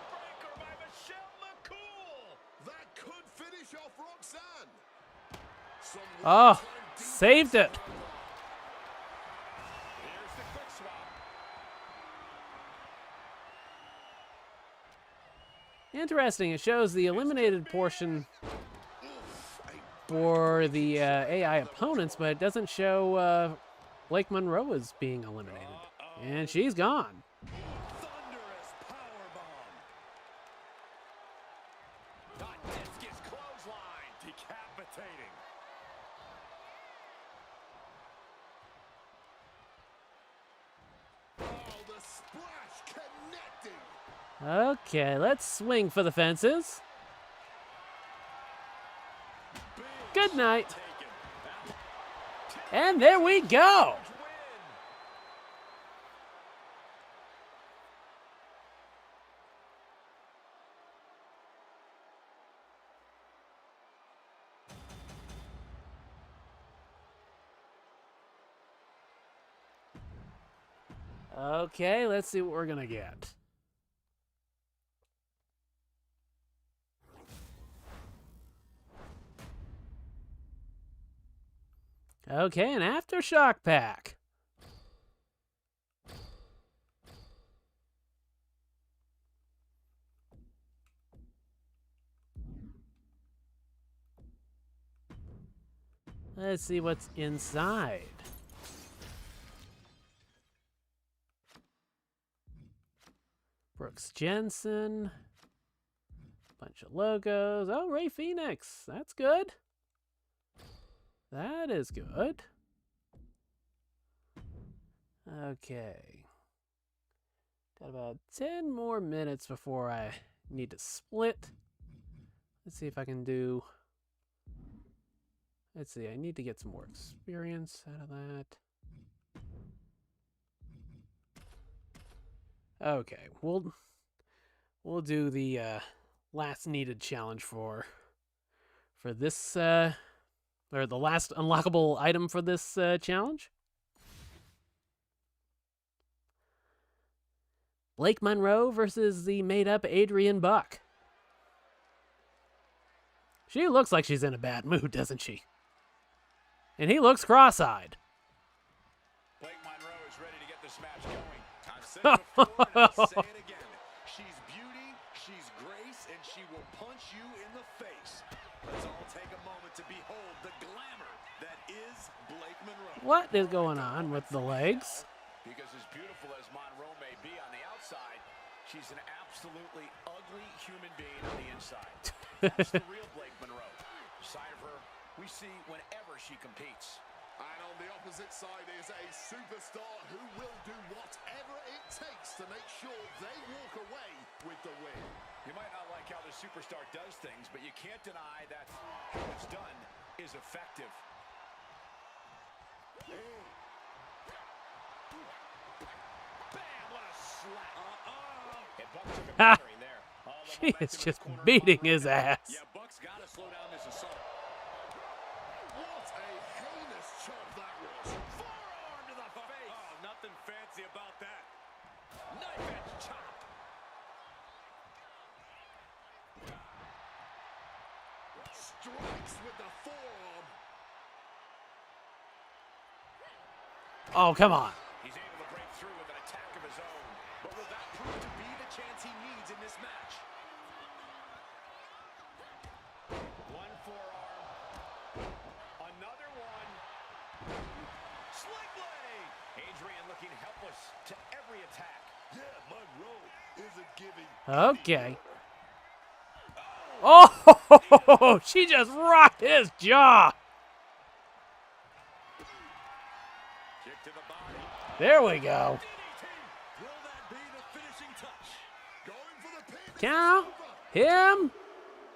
breaker by Michelle McCool. That could finish off Roxanne. Some Oh, well-timed defense. saved it. Here's the quick swap. Interesting. It shows the eliminated portion for the AI opponents, but it doesn't show Blake Monroe is being eliminated. And she's gone. Thunderous powerbomb. Hot discus clothesline. Decapitating. Oh, the splash connecting. Okay, let's swing for the fences. Good night. Taken. And there we go. Win. Okay, let's see what we're gonna get. Okay, an Aftershock pack. Let's see what's inside. Brooks Jensen. Bunch of logos. Oh, Ray Phoenix. That's good. That is good. Okay. Got about 10 more minutes before I need to split. Let's see if I can do... Let's see, I need to get some more experience out of that. Okay, we'll do the last needed challenge for this or the last unlockable item for this challenge. Blake Monroe versus the made-up Adrian Buck. She looks like she's in a bad mood, doesn't she? And he looks cross-eyed. Blake Monroe is ready to get this match going. I've said it before, and I'll say it again. She's beauty, she's grace, and she will punch you in the face. Let's all take a moment to behold the glamour that is Blake Monroe. What is going on with the legs? Because as beautiful as Monroe may be on the outside, she's an absolutely ugly human being on the inside. That's the real Blake Monroe. Side of her we see whenever she competes. And on the opposite side is a superstar who will do whatever it takes to make sure they walk away with the win. You might not like how the superstar does things, but you can't deny that how it's done is effective. Bam, what a slap. And Buck took a Ha! bearing there. All the She momentum is in just the corner beating right his now. ass. Yeah, Buck's got to slow down this assault. What a heinous chop that was. Forearm to the face. Oh, nothing fancy about that. Knife edge chop. Strikes with the forearm. Oh, come on. He's able to break through with an attack of his own. But will that prove to be the chance he needs in this match? One forearm. Another one. Sling blade. Adrian looking helpless to every attack. Yeah, Monroe isn't giving. Okay. Oh, she just rocked his jaw. Kick to the body. There we go. DDT. Will that be the finishing touch? Going for the pin. Count him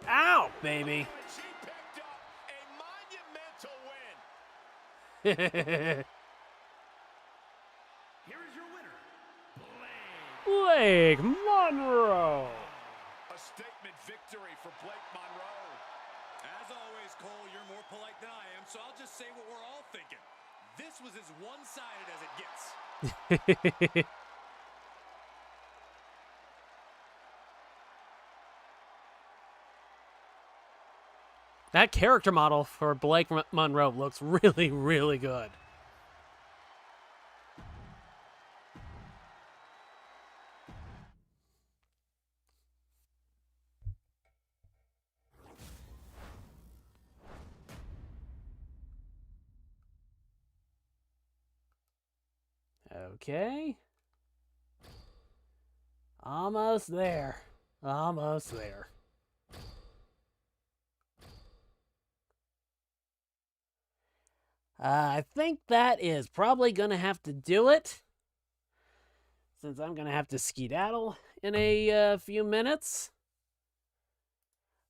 out, baby. She picked up a monumental win. Here is your winner, Blake Monroe. a statement victory for Blake Monroe. As always, Cole, you're more polite than I am, so I'll just say what we're all thinking. This was as one-sided as it gets. That character model for Blake Monroe looks really, really good. Okay. Almost there. Almost there. I think that is probably going to have to do it, since I'm going to have to skedaddle in a few minutes.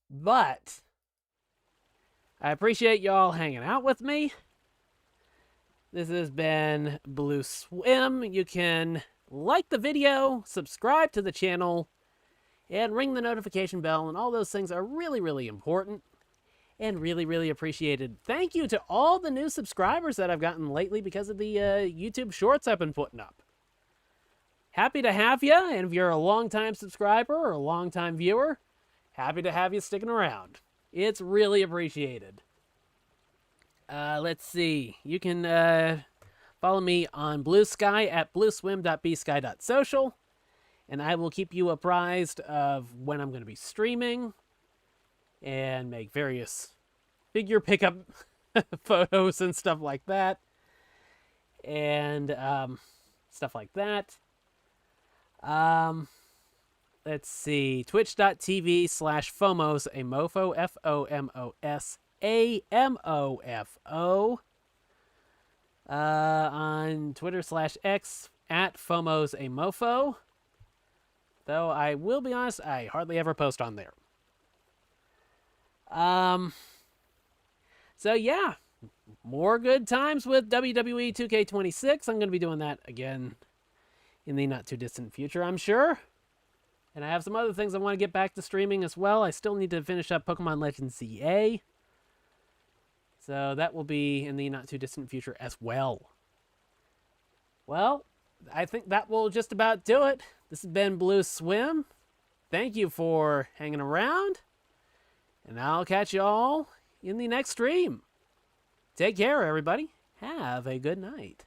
But I appreciate y'all hanging out with me. This has been BlueSwim. You can like the video, subscribe to the channel, and ring the notification bell, and all those things are really, really important and really, really appreciated. Thank you to all the new subscribers that I've gotten lately because of the YouTube shorts I've been putting up. Happy to have you, and if you're a long-time subscriber or a long-time viewer, happy to have you sticking around. It's really appreciated. Let's see. You can follow me on Bluesky at blueswim.bsky.social, and I will keep you apprised of when I'm going to be streaming and make various figure pickup photos and stuff like that. And stuff like that. Let's see. Twitch.tv/FOMOS AMOFO. FOMOS AMOFO. On Twitter/X at FOMOS AMOFO. Though I will be honest, I hardly ever post on there. So yeah, more good times with WWE 2K26. I'm going to be doing that again in the not too distant future, I'm sure. And I have some other things I want to get back to streaming as well. I still need to finish up Pokemon Legends CA. So that will be in the not too distant future as well. Well, I think that will just about do it. This has been BlueSwim. Thank you for hanging around. And I'll catch you all in the next stream. Take care, everybody. Have a good night.